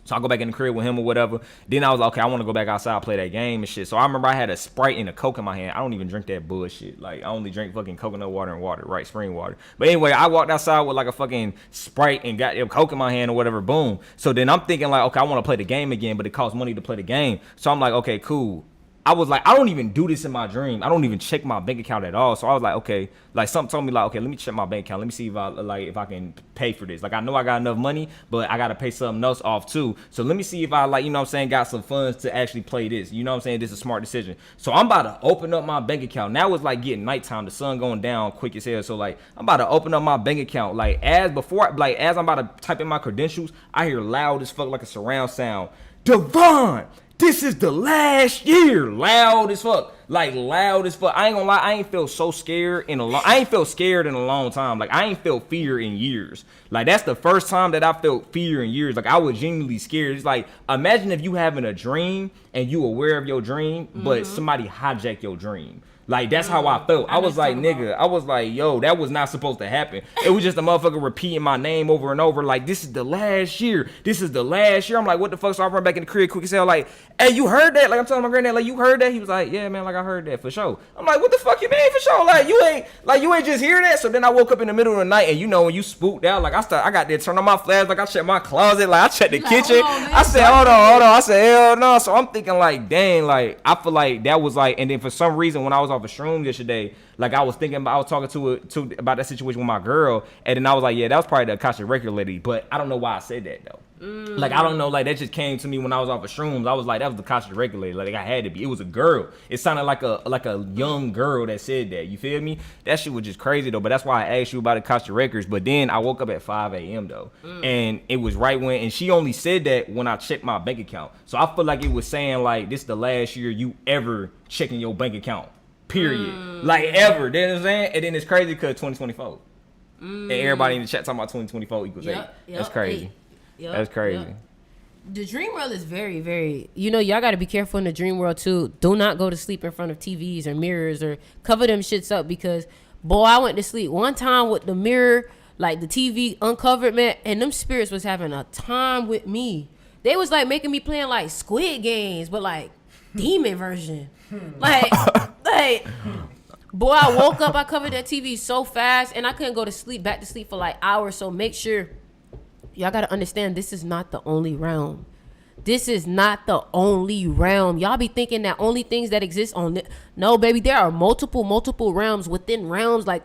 [SPEAKER 1] So I go back in the crib with him or whatever. Then I was like, okay, I want to go back outside, play that game and shit. So I remember I had a Sprite and a Coke in my hand. I don't even drink that bullshit. Like, I only drink fucking coconut water and water, right? Spring water. But anyway, I walked outside with like a fucking Sprite and got a Coke in my hand or whatever. Boom. So then I'm thinking like, okay, I want to play the game again, but it costs money to play the game. So I'm like, okay, cool. I was like, I don't even do this in my dream. I don't even check my bank account at all. So I was like, okay, like something told me like, okay, let me check my bank account. Let me see if I can pay for this. Like, I know I got enough money, but I got to pay something else off too. So let me see if I got some funds to actually play this. You know what I'm saying? This is a smart decision. So I'm about to open up my bank account. Now it's like getting nighttime, the sun going down quick as hell. So like, I'm about to open up my bank account. Like as I'm about to type in my credentials, I hear loud as fuck like a surround sound. Devon, this is the last year. Loud as fuck. Like loud as fuck. I ain't gonna lie, I ain't felt so scared in a long time. Like I ain't felt fear in years. Like that's the first time that I felt fear in years. Like I was genuinely scared. It's like imagine if you having a dream and you aware of your dream, but somebody hijack your dream. Like, that's how I felt. I was like, nigga, I was like, yo, that was not supposed to happen. It was just a motherfucker repeating my name over and over. Like, this is the last year. This is the last year. I'm like, what the fuck? So I run back in the crib quick as hell, like, hey, you heard that? Like, I'm telling my granddad, like, you heard that? He was like, yeah, man, like, I heard that for sure. I'm like, what the fuck you mean for sure? Like, you ain't just hear that? So then I woke up in the middle of the night, and you know, when you spooked out, like, I got there, turned on my flash, like, I checked my closet, like, I checked the kitchen. I said, hold on. I said, hell no. So I'm thinking, like, dang, like, I feel like that was like, and then for some reason, when I was off a shroom yesterday, like I was talking to about that situation with my girl, and then I was like, yeah, that was probably the Akashic record lady, but I don't know why I said that though. Like I don't know, like that just came to me when I was off of shrooms. I was like, that was the Akashic record lady. Like I had to be. It was a girl. It sounded like a young girl that said that. You feel me? That shit was just crazy though. But that's why I asked you about Akashic records. But then I woke up at 5 a.m. though, and it was right when, and she only said that when I checked my bank account. So I feel like it was saying like this the last year you ever checking your bank account. Period. Like ever. You know what I'm saying? And then it's crazy because 2024. And everybody in the chat talking about 2024 equals 8. That's crazy. That's crazy.
[SPEAKER 2] The dream world is very, very, y'all got to be careful in the dream world too. Do not go to sleep in front of TVs or mirrors or cover them shits up because, boy, I went to sleep one time with the mirror, like the TV uncovered, man, and them spirits was having a time with me. They was like making me playing like Squid Games, but like demon version. Like, boy, I woke up, I covered that TV so fast, and I couldn't go back to sleep for like hours. So make sure, y'all got to understand, this is not the only realm. This is not the only realm. Y'all be thinking that only things that exist on no, baby, there are multiple realms within realms. Like,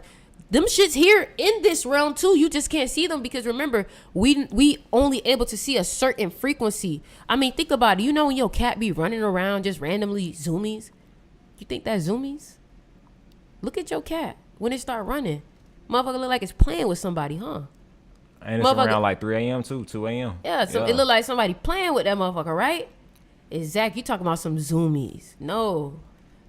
[SPEAKER 2] them shits here in this realm too. You just can't see them because remember, we only able to see a certain frequency. I mean, think about it. You know when your cat be running around just randomly zoomies? You think that's zoomies? Look at your cat when it start running. Motherfucker look like it's playing with somebody, huh?
[SPEAKER 1] And it's around like 3 a.m. too, 2 a.m.
[SPEAKER 2] Yeah, so it look like somebody playing with that motherfucker, right? Exactly. You talking about some zoomies. No,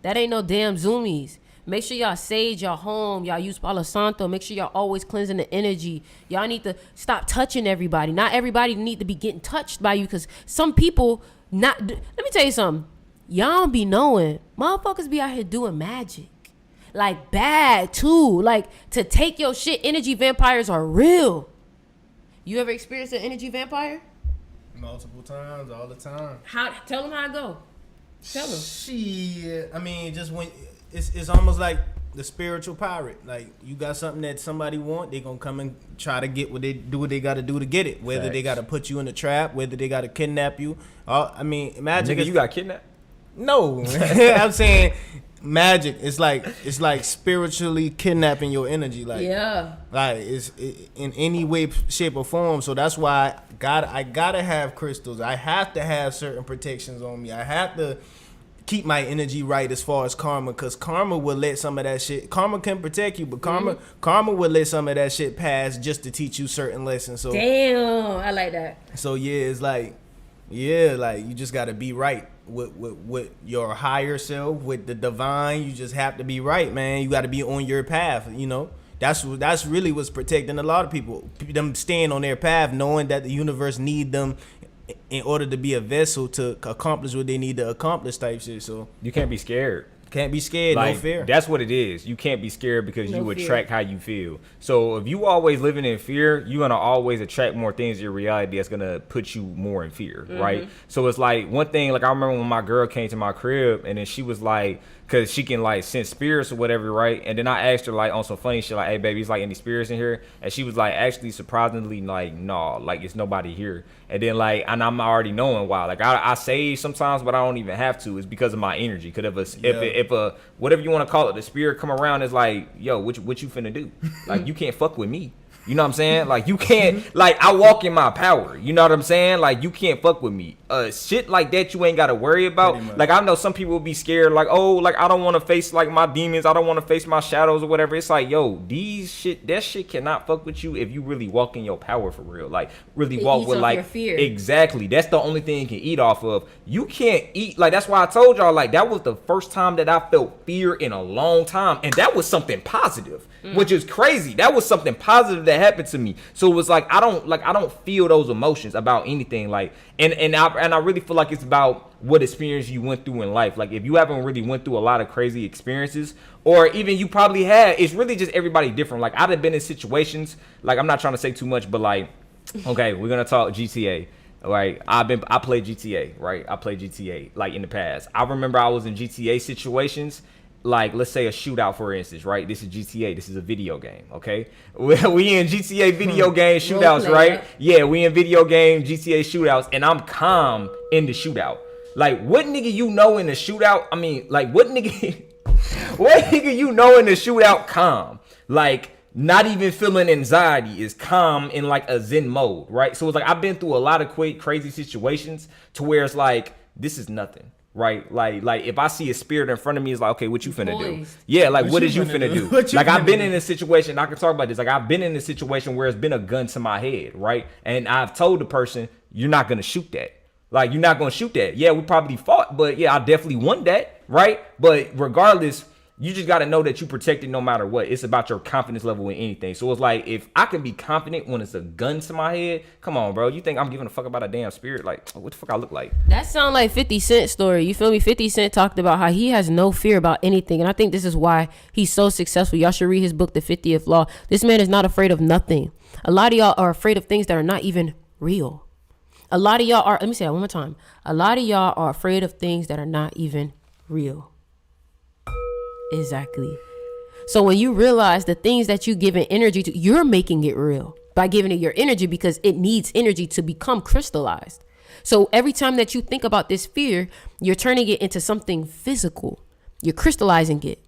[SPEAKER 2] that ain't no damn zoomies. Make sure y'all sage your home. Y'all use Palo Santo. Make sure y'all always cleansing the energy. Y'all need to stop touching everybody. Not everybody need to be getting touched by you because some people not. Let me tell you something. Y'all don't be knowing. Motherfuckers be out here doing magic. Like bad too. Like to take your shit. Energy vampires are real. You ever experienced an energy vampire?
[SPEAKER 3] Multiple times, all the time.
[SPEAKER 2] Tell them how it go. Tell them.
[SPEAKER 3] Shit. I mean, just when... It's almost like the spiritual pirate. Like you got something that somebody want, they gonna come and try to get what they got to do to get it. Whether they got to put you in a trap, whether they got to kidnap you. I mean, magic.
[SPEAKER 1] Nigga, you got kidnapped?
[SPEAKER 3] No, I'm saying magic. It's like spiritually kidnapping your energy. Like like it's in any way, shape, or form. So that's why I gotta have crystals. I have to have certain protections on me. I have to keep my energy right as far as karma, because karma will let some of that shit. Karma can protect you, but karma will let some of that shit pass just to teach you certain lessons. So
[SPEAKER 2] damn, I like that.
[SPEAKER 3] So it's like you just gotta be right with your higher self, with the divine. You just have to be right, man. You got to be on your path. That's really what's protecting a lot of people. Them staying on their path, knowing that the universe need them in order to be a vessel to accomplish what they need to accomplish type shit. So
[SPEAKER 1] you can't be scared.
[SPEAKER 3] Can't be scared,
[SPEAKER 1] like,
[SPEAKER 3] no fear.
[SPEAKER 1] That's what it is. You can't be scared because
[SPEAKER 2] no
[SPEAKER 1] you
[SPEAKER 2] fear.
[SPEAKER 1] attract how you feel. So if you always living in fear, you're gonna always attract more things in your reality that's gonna put you more in fear, right? So it's like one thing, like I remember when my girl came to my crib and then she was like, cause she can like sense spirits or whatever, right? And then I asked her like on some funny shit, like, hey baby, it's like any spirits in here? And she was like, actually surprisingly like, nah, like it's nobody here. And then like, and I'm already knowing why. Like I say sometimes, but I don't even have to. It's because of my energy. Cause if a whatever you want to call it, the spirit come around, is like, yo, what you finna do? Like you can't fuck with me. You know what I'm saying? Like, you can't, like, I walk in my power. You know what I'm saying? Like, you can't fuck with me. Shit like that you ain't got to worry about. Like, I know some people will be scared, like, oh, like, I don't want to face, like, my demons. I don't want to face my shadows or whatever. It's like, yo, that shit cannot fuck with you if you really walk in your power for real. Like, really walk with, like,
[SPEAKER 2] your fear.
[SPEAKER 1] Exactly. That's the only thing you can eat off of. You can't eat, like, that's why I told y'all, like, that was the first time that I felt fear in a long time. And that was something positive, which is crazy. That was something positive that happened to me. So it was like I don't feel those emotions about anything. Like, and I really feel like it's about what experience you went through in life. Like, if you haven't really went through a lot of crazy experiences, or even you probably had, it's really just everybody different. Like, I'd have been in situations, like, I'm not trying to say too much, but like, okay, we're gonna talk GTA. Right, I played GTA, right? I played GTA like in the past. I remember I was in GTA situations, like, let's say a shootout, for instance, right? This is GTA. This is a video game, okay? We in GTA video game shootouts, right? Yeah, we in video game GTA shootouts, and I'm calm in the shootout. Like, what nigga you know in the shootout? I mean, like, what nigga you know in the shootout calm? Like, not even feeling anxiety, is calm in like a zen mode, right? So it's like I've been through a lot of crazy situations to where it's like, this is nothing, right? Like if I see a spirit in front of me, it's like, okay, what you finna do? Yeah, like what is you finna do? Like, I've been in a situation, I can talk about this, like I've been in a situation where it's been a gun to my head, right? And I've told the person, you're not gonna shoot that. Like, you're not gonna shoot that. Yeah, we probably fought, but yeah, I definitely won that, right? But regardless, you just got to know that you protected no matter what. It's about your confidence level in anything. So it's like, if I can be confident when it's a gun to my head, come on, bro. You think I'm giving a fuck about a damn spirit? Like, what the fuck I look like?
[SPEAKER 2] That sound like 50 Cent story. You feel me? 50 Cent talked about how he has no fear about anything. And I think this is why he's so successful. Y'all should read his book, The 50th Law. This man is not afraid of nothing. A lot of y'all are afraid of things that are not even real. A lot of y'all are, let me say that one more time. A lot of y'all are afraid of things that are not even real. Exactly. So when you realize the things that you giving energy to, you're making it real by giving it your energy, because it needs energy to become crystallized. So every time that you think about this fear, you're turning it into something physical. You're crystallizing it.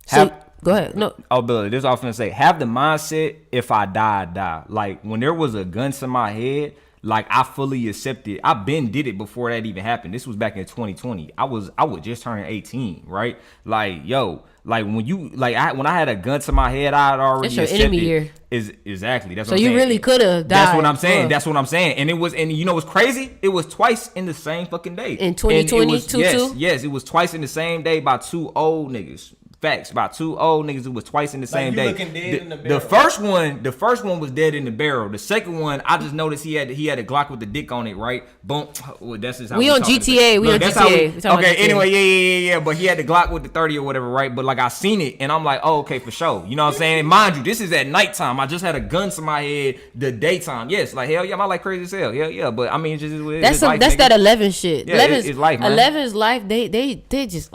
[SPEAKER 2] So go ahead. No.
[SPEAKER 1] Oh, Billy, this is what I was gonna say. Have the mindset, if I die, I die. Like, when there was a gun to my head, like, I fully accepted. I been did it before that even happened. This was back in 2020. I was just turning 18, right? Like, yo, like when you when I had a gun to my head, I had already
[SPEAKER 2] accepted. That's your enemy year.
[SPEAKER 1] Exactly. That's
[SPEAKER 2] so
[SPEAKER 1] what I'm
[SPEAKER 2] you
[SPEAKER 1] saying.
[SPEAKER 2] Really could have died.
[SPEAKER 1] That's what I'm saying. That's what I'm saying. And you know what's crazy? It was twice in the same fucking day.
[SPEAKER 2] In 2020,
[SPEAKER 1] yes, it was twice in the same day by two old niggas. Facts, about two old niggas. It was twice in the same day.
[SPEAKER 3] Looking dead in the barrel.
[SPEAKER 1] The first one was dead in the barrel. The second one, I just noticed he had a Glock with the dick on it, right? Boom. Well, that's just how
[SPEAKER 2] we on GTA. We on GTA.
[SPEAKER 1] Okay. Anyway, yeah. But he had the Glock with the 30 or whatever, right? But like, I seen it and I'm like, oh, okay, for sure. You know what I'm saying? Mind you, this is at nighttime. I just had a gun to my head the daytime. Yes, like, hell yeah, my life crazy as hell. Hell yeah. But I mean, it's life,
[SPEAKER 2] that's that 11 shit.
[SPEAKER 1] Yeah, it's life, man.
[SPEAKER 2] 11's life. They just.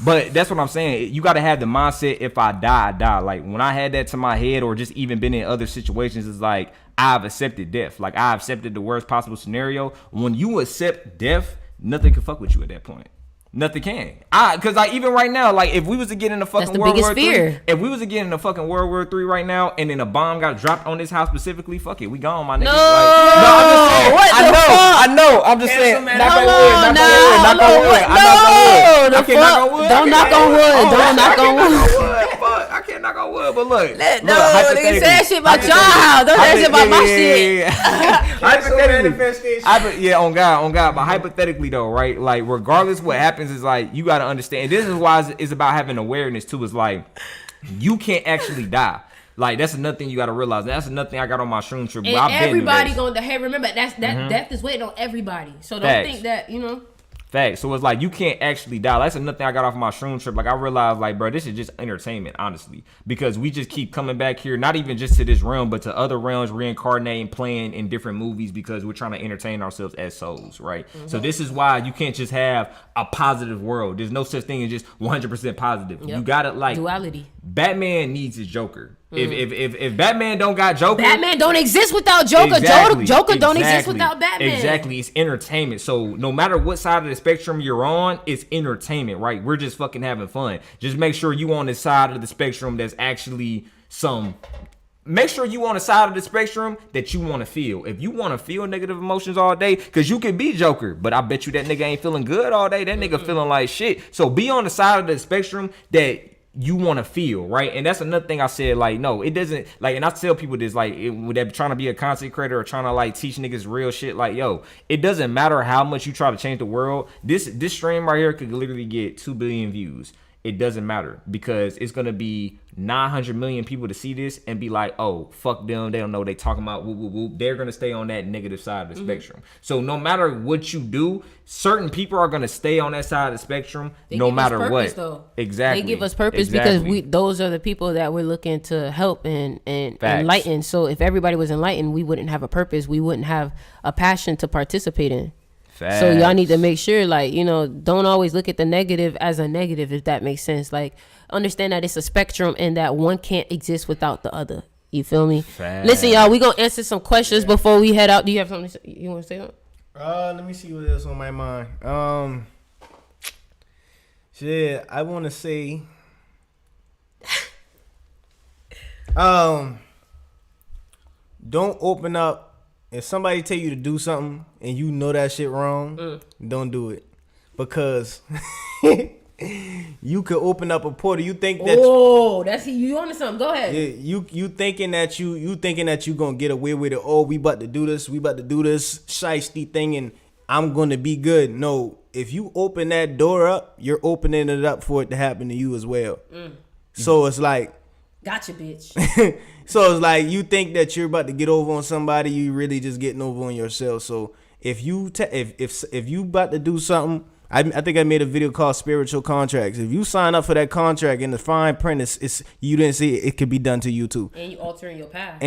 [SPEAKER 1] But that's what I'm saying. You got to have the mindset, if I die, I die. Like, when I had that to my head, or just even been in other situations, it's like, I've accepted death. Like, I accepted the worst possible scenario. When you accept death, nothing can fuck with you at that point. Nothing can. Because like, even right now, like, if we was to get in a fucking World War III, if we was to get in a fucking World War III right now, and then a bomb got dropped on this house specifically, fuck it, we gone, my nigga.
[SPEAKER 2] No,
[SPEAKER 1] I know. I'm just saying. Knock on wood. I can't knock on wood.
[SPEAKER 2] Don't knock on wood. Don't knock on wood.
[SPEAKER 1] I can't knock on wood, but look.
[SPEAKER 2] No, nigga, say shit about your house. Don't say shit about my shit.
[SPEAKER 1] Hypothetically. Yeah, on God. But hypothetically though, right? Like, regardless what happens, is like, you got to understand. This is why it's about having awareness too. Is like, you can't actually die. Like, that's another thing you got to realize. That's another thing I got on my shroom trip.
[SPEAKER 2] And everybody gonna. Hey, remember death is waiting on everybody. So don't think that, you know.
[SPEAKER 1] Facts. So it's like, you can't actually die. That's another thing I got off my shroom trip. Like, I realized, like, bro, this is just entertainment, honestly, because we just keep coming back here, not even just to this realm, but to other realms, reincarnating, playing in different movies, because we're trying to entertain ourselves as souls, right? Mm-hmm. So this is why you can't just have a positive world. There's no such thing as just 100% positive. Yep. You gotta, like,
[SPEAKER 2] duality.
[SPEAKER 1] Batman needs his Joker. If Batman don't got Joker,
[SPEAKER 2] Batman don't exist without Joker.
[SPEAKER 1] Exactly,
[SPEAKER 2] Joker don't exist without Batman.
[SPEAKER 1] Exactly, it's entertainment. So no matter what side of the spectrum you're on, it's entertainment, right? We're just fucking having fun. Just make sure you on the side of the spectrum that's actually some make sure you on the side of the spectrum that you want to feel. If you want to feel negative emotions all day, because you can be Joker, but I bet you that nigga ain't feeling good all day. That nigga feeling like shit. So be on the side of the spectrum that you want to feel, right? And that's another thing I said, like, no, it doesn't, like, and I tell people this, like, with that trying to be a content creator or trying to, like, teach niggas real shit, like, yo, it doesn't matter how much you try to change the world. This stream right here could literally get 2 billion views. It doesn't matter, because it's going to be 900 million people to see this and be like, oh, fuck them. They don't know what they talking about. Whoop, whoop, whoop. They're going to stay on that negative side of the spectrum. So no matter what you do, certain people are going to stay on that side of the spectrum no matter
[SPEAKER 2] purpose,
[SPEAKER 1] what.
[SPEAKER 2] Though.
[SPEAKER 1] Exactly.
[SPEAKER 2] They give us purpose because those are the people that we're looking to help and enlighten. So if everybody was enlightened, we wouldn't have a purpose. We wouldn't have a passion to participate in.
[SPEAKER 1] Facts.
[SPEAKER 2] So y'all need to make sure, like, you know, don't always look at the negative as a negative, if that makes sense. Like, understand that it's a spectrum and that one can't exist without the other. You feel me?
[SPEAKER 1] Facts.
[SPEAKER 2] Listen, y'all, we gonna answer some questions before we head out. Do you have something you want to say? Something?
[SPEAKER 3] Let me see what else on my mind. Shit, I want to say, don't open up. If somebody tell you to do something and you know that shit wrong, don't do it, because you could open up a portal. You think that
[SPEAKER 2] that's you on to something. Go ahead.
[SPEAKER 3] Yeah, you thinking that you gonna get away with it. Oh, we about to do this shiesty thing, and I'm gonna be good. No, if you open that door up, you're opening it up for it to happen to you as well. So it's like,
[SPEAKER 2] gotcha, bitch.
[SPEAKER 3] So it's like, you think that you're about to get over on somebody, you really just getting over on yourself. So if you if you about to do something, I think I made a video called Spiritual Contracts. If you sign up for that contract in the fine print, it's you didn't see it, it could be done to you too.
[SPEAKER 2] And you altering your path.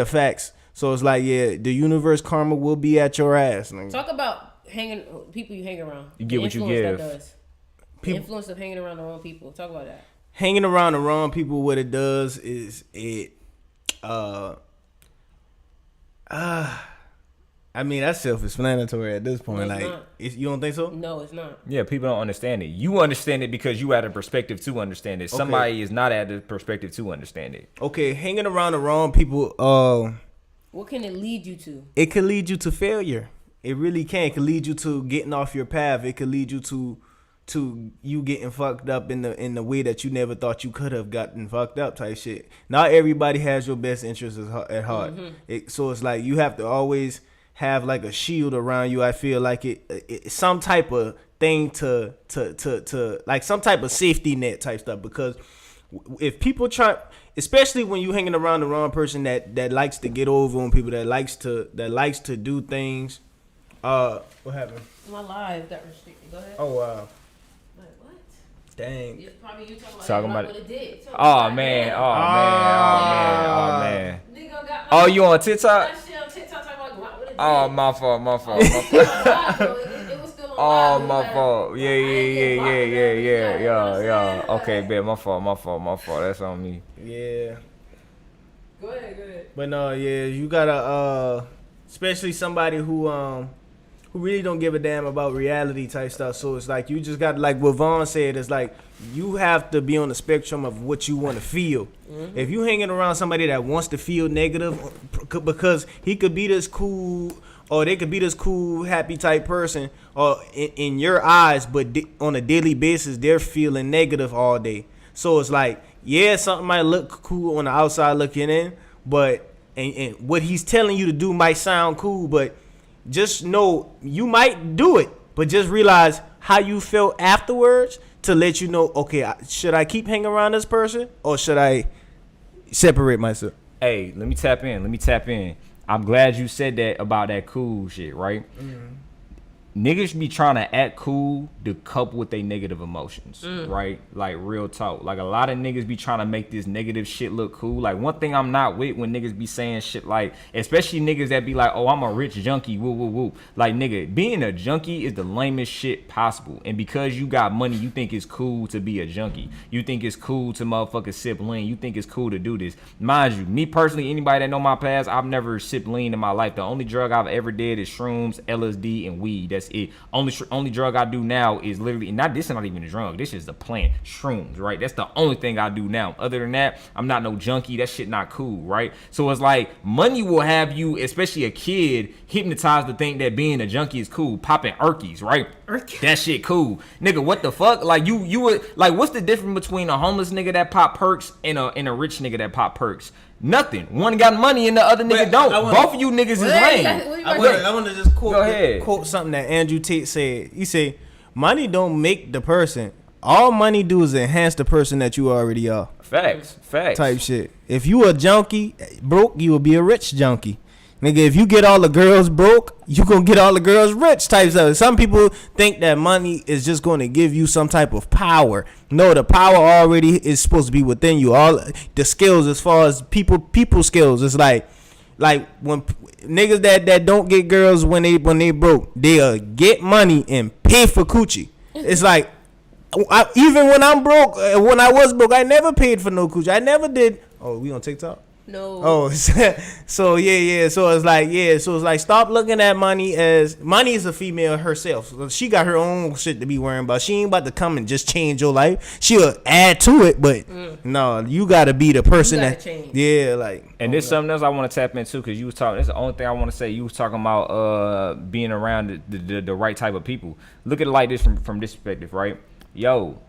[SPEAKER 3] Facts. So it's like, the universe karma will be at your ass. Nigga.
[SPEAKER 2] Talk about people you hang around.
[SPEAKER 1] You get what you give.
[SPEAKER 2] The influence of hanging around the wrong people. Talk about that.
[SPEAKER 3] Hanging around the wrong people, what it does is I mean, that's self-explanatory at this point.
[SPEAKER 2] No,
[SPEAKER 3] you don't think so?
[SPEAKER 2] No, it's not.
[SPEAKER 1] Yeah, people don't understand it. You understand it because you had a perspective to understand it. Somebody is not at the perspective to understand it.
[SPEAKER 3] Okay, hanging around the wrong people,
[SPEAKER 2] what can it lead you to?
[SPEAKER 3] It could lead you to failure. It really can. It could lead you to getting off your path. It could lead you to you getting fucked up in the way that you never thought you could have gotten fucked up type shit. Not everybody has your best interests at heart. So it's like, you have to always have like a shield around you. I feel like it's some type of thing to like some type of safety net type stuff, because if people try, especially when you hanging around the wrong person that likes to get over on people, that likes to do things. What happened?
[SPEAKER 2] My live got restricted. Go ahead.
[SPEAKER 3] Oh wow.
[SPEAKER 2] Like what?
[SPEAKER 3] Dang.
[SPEAKER 2] It's probably you
[SPEAKER 1] Talking about
[SPEAKER 2] what it did.
[SPEAKER 1] Oh man.
[SPEAKER 2] Nigga got
[SPEAKER 1] Oh, you on TikTok?
[SPEAKER 2] that shit on TikTok talking about what it did.
[SPEAKER 1] Oh, my fault.
[SPEAKER 2] It was still on
[SPEAKER 1] Oh,
[SPEAKER 2] live.
[SPEAKER 1] my fault. Yeah. Okay, bet. My fault. That's on me.
[SPEAKER 3] Yeah.
[SPEAKER 2] Go ahead.
[SPEAKER 3] But no, you gotta especially somebody who really don't give a damn about reality type stuff. So it's like, you just got, like what Vaughn said, it's like, you have to be on the spectrum of what you want to feel. If you hanging around somebody that wants to feel negative, because he could be this cool, or they could be this cool, happy type person, or in your eyes, but on a daily basis, they're feeling negative all day. So it's like, something might look cool on the outside looking in, but and what he's telling you to do might sound cool, but just know you might do it, but just realize how you felt afterwards to let you know, okay, should I keep hanging around this person or should I separate myself?
[SPEAKER 1] Hey, let me tap in. I'm glad you said that about that cool shit, right? Niggas be trying to act cool to cope with their negative emotions, right? Like, real talk. Like, a lot of niggas be trying to make this negative shit look cool. Like, one thing I'm not with when niggas be saying shit like, especially niggas that be like, oh, I'm a rich junkie, woo, woo, woo. Like, nigga, being a junkie is the lamest shit possible. And because you got money, you think it's cool to be a junkie. You think it's cool to motherfucking sip lean. You think it's cool to do this. Mind you, me personally, anybody that know my past, I've never sipped lean in my life. The only drug I've ever did is shrooms, LSD, and weed. That's it. Only drug I do now is literally this is not even a drug. This is the plant, shrooms, right? That's the only thing I do now. Other than that, I'm not no junkie. That shit not cool, right? So it's like money will have you, especially a kid, hypnotized to think that being a junkie is cool. Popping Erkies, right? That shit cool, nigga. What the fuck? Like you would like. What's the difference between a homeless nigga that pop perks and a rich nigga that pop perks? Nothing. One got money and the other nigga don't. Both of you niggas is lame.
[SPEAKER 3] I want to just quote something that Andrew Tate said. He said, "Money don't make the person. All money do is enhance the person that you already are."
[SPEAKER 1] Facts.
[SPEAKER 3] Type shit. If you a junkie, broke, you will be a rich junkie. Nigga, if you get all the girls broke, you gonna get all the girls rich type stuff. Some people think that money is just gonna give you some type of power. No, the power already is supposed to be within you. All the skills, as far as people skills, it's like when niggas that don't get girls when they broke, they'll get money and pay for coochie. It's like even when I'm broke, when I was broke, I never paid for no coochie. I never did. Oh, we on TikTok?
[SPEAKER 2] No.
[SPEAKER 3] Oh, so yeah. So it's like stop looking at money is a female herself. So she got her own shit to be worrying about. She ain't about to come and just change your life. She'll add to it, but no, you gotta be the person that change. Yeah, like.
[SPEAKER 1] And there's something else I want to tap into because you was talking. That's the only thing I want to say. You was talking about being around the right type of people. Look at it like this from this perspective, right? Yo,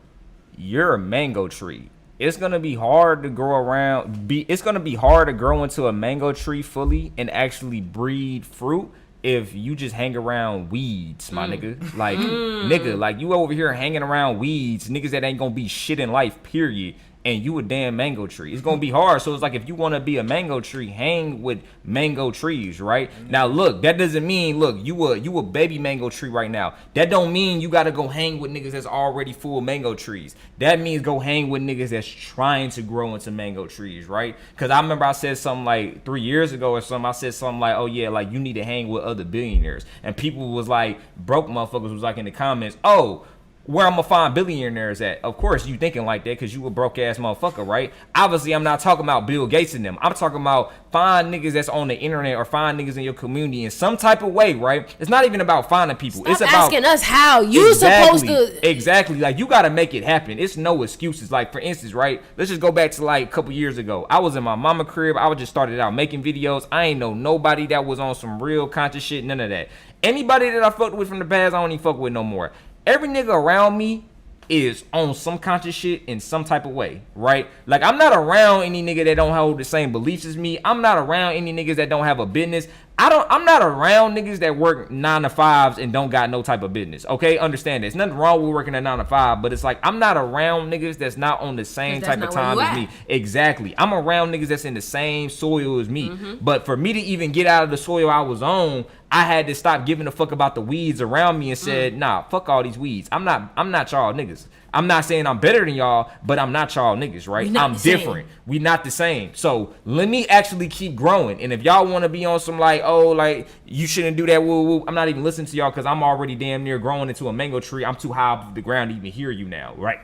[SPEAKER 1] you're a mango tree. It's gonna be hard to grow it's gonna be hard to grow into a mango tree fully and actually breed fruit if you just hang around weeds, my nigga. Like, nigga, like you over here hanging around weeds, niggas that ain't gonna be shit in life, period. And you a damn mango tree. It's gonna be hard. So it's like if you want to be a mango tree, hang with mango trees, right? Now look, that doesn't mean you a baby mango tree right now. That don't mean you gotta go hang with niggas that's already full mango trees. That means go hang with niggas that's trying to grow into mango trees, right? Because I remember I said something like 3 years ago or something. I said something like, oh yeah, like you need to hang with other billionaires. And people was like, broke motherfuckers was like in the comments, oh, where I'm gonna find billionaires at? Of course you thinking like that because you a broke ass motherfucker, right? Obviously I'm not talking about Bill Gates and them. I'm talking about find niggas that's on the internet or find niggas in your community in some type of way, right? It's not even about finding people.
[SPEAKER 2] Stop
[SPEAKER 1] it's about
[SPEAKER 2] asking us how you supposed to.
[SPEAKER 1] Exactly. Like you gotta make it happen. It's no excuses. Like for instance, right? Let's just go back to like a couple years ago. I was in my mama crib. I was just started out making videos. I ain't know nobody that was on some real conscious shit. None of that. Anybody that I fucked with from the past, I don't even fuck with no more. Every nigga around me is on some conscious shit in some type of way, right? Like I'm not around any nigga that don't hold the same beliefs as me. I'm not around any niggas that don't have a business. I'm not around niggas that work 9 to 5s and don't got no type of business. Okay, understand this. Nothing wrong with working a 9 to 5, but it's like I'm not around niggas that's not on the same type of time as me. Exactly. I'm around niggas that's in the same soil as me. But for me to even get out of the soil I was on, I had to stop giving a fuck about the weeds around me and said, nah, fuck all these weeds. I'm not y'all niggas. I'm not saying I'm better than y'all, but I'm not y'all niggas, right? I'm different. We not the same. So let me actually keep growing. And if y'all want to be on some like, oh, like you shouldn't do that, woo woo, I'm not even listening to y'all because I'm already damn near growing into a mango tree. I'm too high off the ground to even hear you now, right?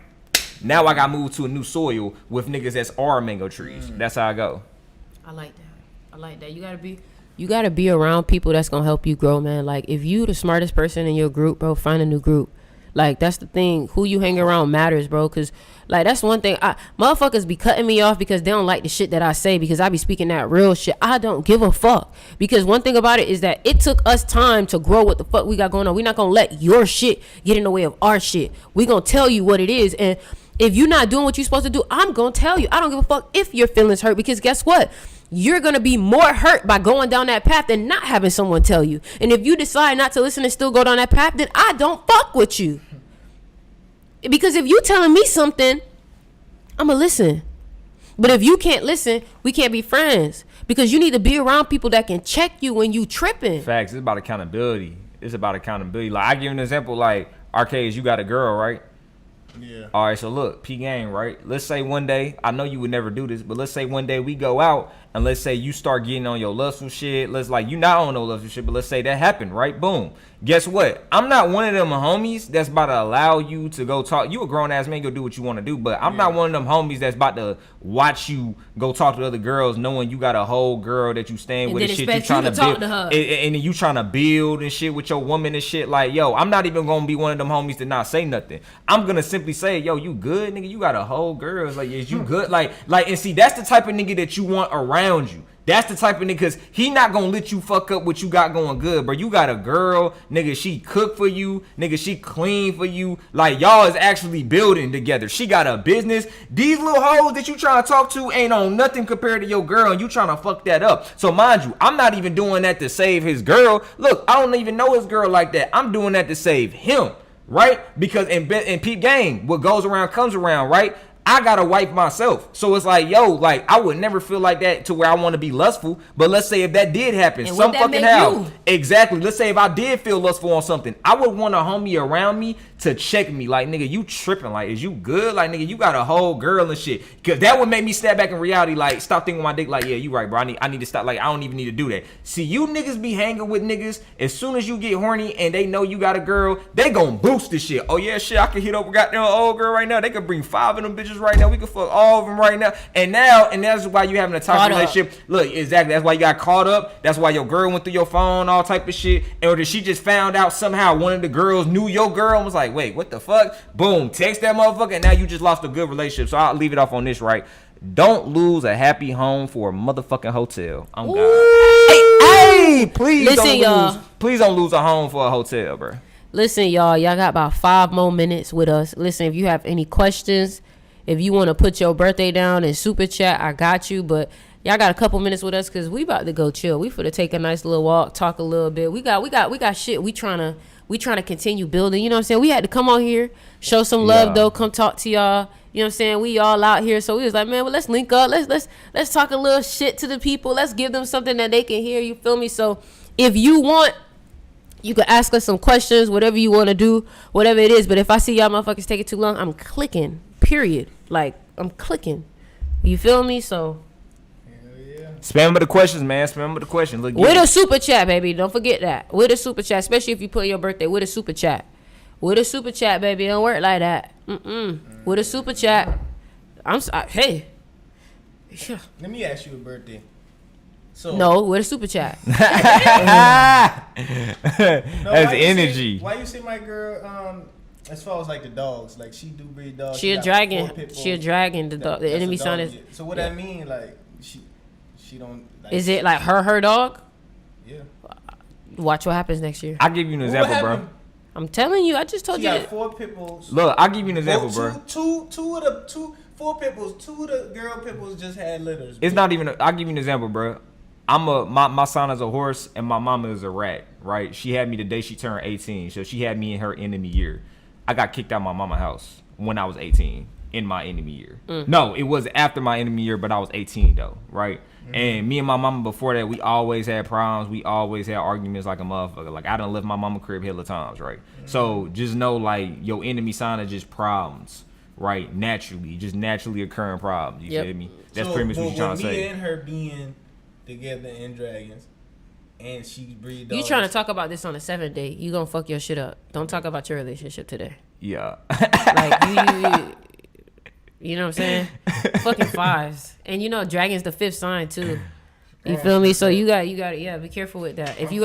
[SPEAKER 1] Now I got moved to a new soil with niggas that's are mango trees. That's how I go.
[SPEAKER 2] I like that. You gotta be around people that's gonna help you grow, man. Like if you the smartest person in your group, bro, find a new group. Like that's the thing. Who you hang around matters, bro. Cause like that's one thing. Motherfuckers be cutting me off because they don't like the shit that I say because I be speaking that real shit. I don't give a fuck. Because one thing about it is that it took us time to grow what the fuck we got going on. We're not gonna let your shit get in the way of our shit. We gonna tell you what it is. And if you're not doing what you're supposed to do, I'm gonna tell you. I don't give a fuck if your feelings hurt because guess what? You're going to be more hurt by going down that path than not having someone tell you. And if you decide not to listen and still go down that path, then I don't fuck with you. Because if you telling me something, I'm going to listen. But if you can't listen, we can't be friends. Because you need to be around people that can check you when you tripping.
[SPEAKER 1] Facts. It's about accountability. Like I give an example like, Arcade, you got a girl, right?
[SPEAKER 3] Yeah.
[SPEAKER 1] All right, so look, P game, right? Let's say one day, I know you would never do this, but let's say one day we go out and let's say you start getting on your lustful shit. Let's like you not on no lustful shit, but let's say that happened, right? Boom. Guess what? I'm not one of them homies that's about to allow you to go talk. You a grown ass man, go do what you want to do, but I'm not one of them homies that's about to watch you go talk to other girls, knowing you got a whole girl that you staying with and shit. You trying to build, and then you trying to build and shit with your woman and shit. Like, yo, I'm not even gonna be one of them homies to not say nothing. I'm gonna simply say, yo, you good, nigga? You got a whole girl. It's like, is you good? Like, and see, that's the type of nigga that you want around you. That's the type of nigga, cause he not gonna let you fuck up what you got going good, bro. You got a girl, nigga, she cook for you, nigga, she clean for you. Like, y'all is actually building together. She got a business. These little hoes that you trying to talk to ain't on nothing compared to your girl, and you trying to fuck that up. So mind you, I'm not even doing that to save his girl. Look, I don't even know his girl like that. I'm doing that to save him, right? Because in peep game, what goes around comes around, right? I got a wife myself. So it's like, yo, like, I would never feel like that to where I want to be lustful. But let's say if that did happen,
[SPEAKER 2] and
[SPEAKER 1] some fucking how. Exactly. Let's say if I did feel lustful on something, I would want a homie around me to check me. Like, nigga, you tripping. Like, is you good? Like, nigga, you got a whole girl and shit. Because that would make me step back in reality. Like, stop thinking with my dick. Like, yeah, you right, bro. I need to stop. Like, I don't even need to do that. See, you niggas be hanging with niggas. As soon as you get horny and they know you got a girl, they gonna boost this shit. Oh, yeah, shit, I can hit up a goddamn old girl right now. They could bring 5 of them bitches right now. We can fuck all of them right now. And that's why you having a toxic relationship. Look, exactly. That's why you got caught up. That's why your girl went through your phone, all type of shit. Or did she just found out somehow one of the girls knew your girl and was like, wait, what the fuck? Boom, text that motherfucker, and now you just lost a good relationship. So I'll leave it off on this, right? Don't lose a happy home for a motherfucking hotel. I'm God. Hey, please listen, y'all. Please don't lose a home for a hotel, bro.
[SPEAKER 2] Listen, y'all got about 5 more minutes with us. Listen, if you have any questions, if you want to put your birthday down in super chat, I got you. But y'all got a couple minutes with us because we about to go chill. We finna take a nice little walk, talk a little bit. We got shit. We trying to continue building. You know what I'm saying? We had to come on here, show some love though. Come talk to y'all. You know what I'm saying? We all out here, so we was like, man, well, let's link up. Let's talk a little shit to the people. Let's give them something that they can hear. You feel me? So if you want, you can ask us some questions, whatever you want to do, whatever it is. But if I see y'all motherfuckers take it too long, I'm clicking. Period. Like, I'm clicking. You feel me? So
[SPEAKER 1] spam with the questions, man. Spam with the questions. Look,
[SPEAKER 2] with a super chat, baby. Don't forget that. With a super chat, especially if you put your birthday. With a super chat. With a super chat, baby. It don't work like that. With a super chat. Hey.
[SPEAKER 3] Yeah. Let me ask you a birthday. So
[SPEAKER 2] no, with a super chat.
[SPEAKER 1] That's energy.
[SPEAKER 3] Why you say my girl? As far as like the dogs, like she do breed dogs.
[SPEAKER 2] She a dragon. She a dragon. The dog. The enemy sign is.
[SPEAKER 3] So what that mean? Like she don't. Like,
[SPEAKER 2] is it like her dog?
[SPEAKER 3] Yeah.
[SPEAKER 2] Watch what happens next year.
[SPEAKER 1] I'll give you an example, bro.
[SPEAKER 2] I'm telling you. I just told you.
[SPEAKER 3] She got 4 pit bulls.
[SPEAKER 1] Look, I'll give you an example, bro.
[SPEAKER 3] 4 pit bulls. 2 of the girl pit bulls just had litters.
[SPEAKER 1] It's not even. I'll give you an example, bro. My son is a horse and my mama is a rat, right? She had me the day she turned 18, so she had me in her enemy year. I got kicked out of my mama's house when I was 18 in my enemy year. No, it was after my enemy year, but I was 18 though, right? And me and my mama before that, we always had problems. We always had arguments like a motherfucker. Like I done left my mama crib hella times, right? So just know like your enemy sign is just problems, right? Naturally occurring problems. You feel me? That's pretty much what you're trying to say.
[SPEAKER 3] Me and her being together in dragons, and she breed dogs.
[SPEAKER 2] You trying to talk about this on the 7th day? You gonna fuck your shit up. Don't talk about your relationship today.
[SPEAKER 1] Yeah.
[SPEAKER 2] Like you know what I'm saying? Fucking 5s, and you know dragon's the 5th sign too. You feel me? So you got to be careful with that. If you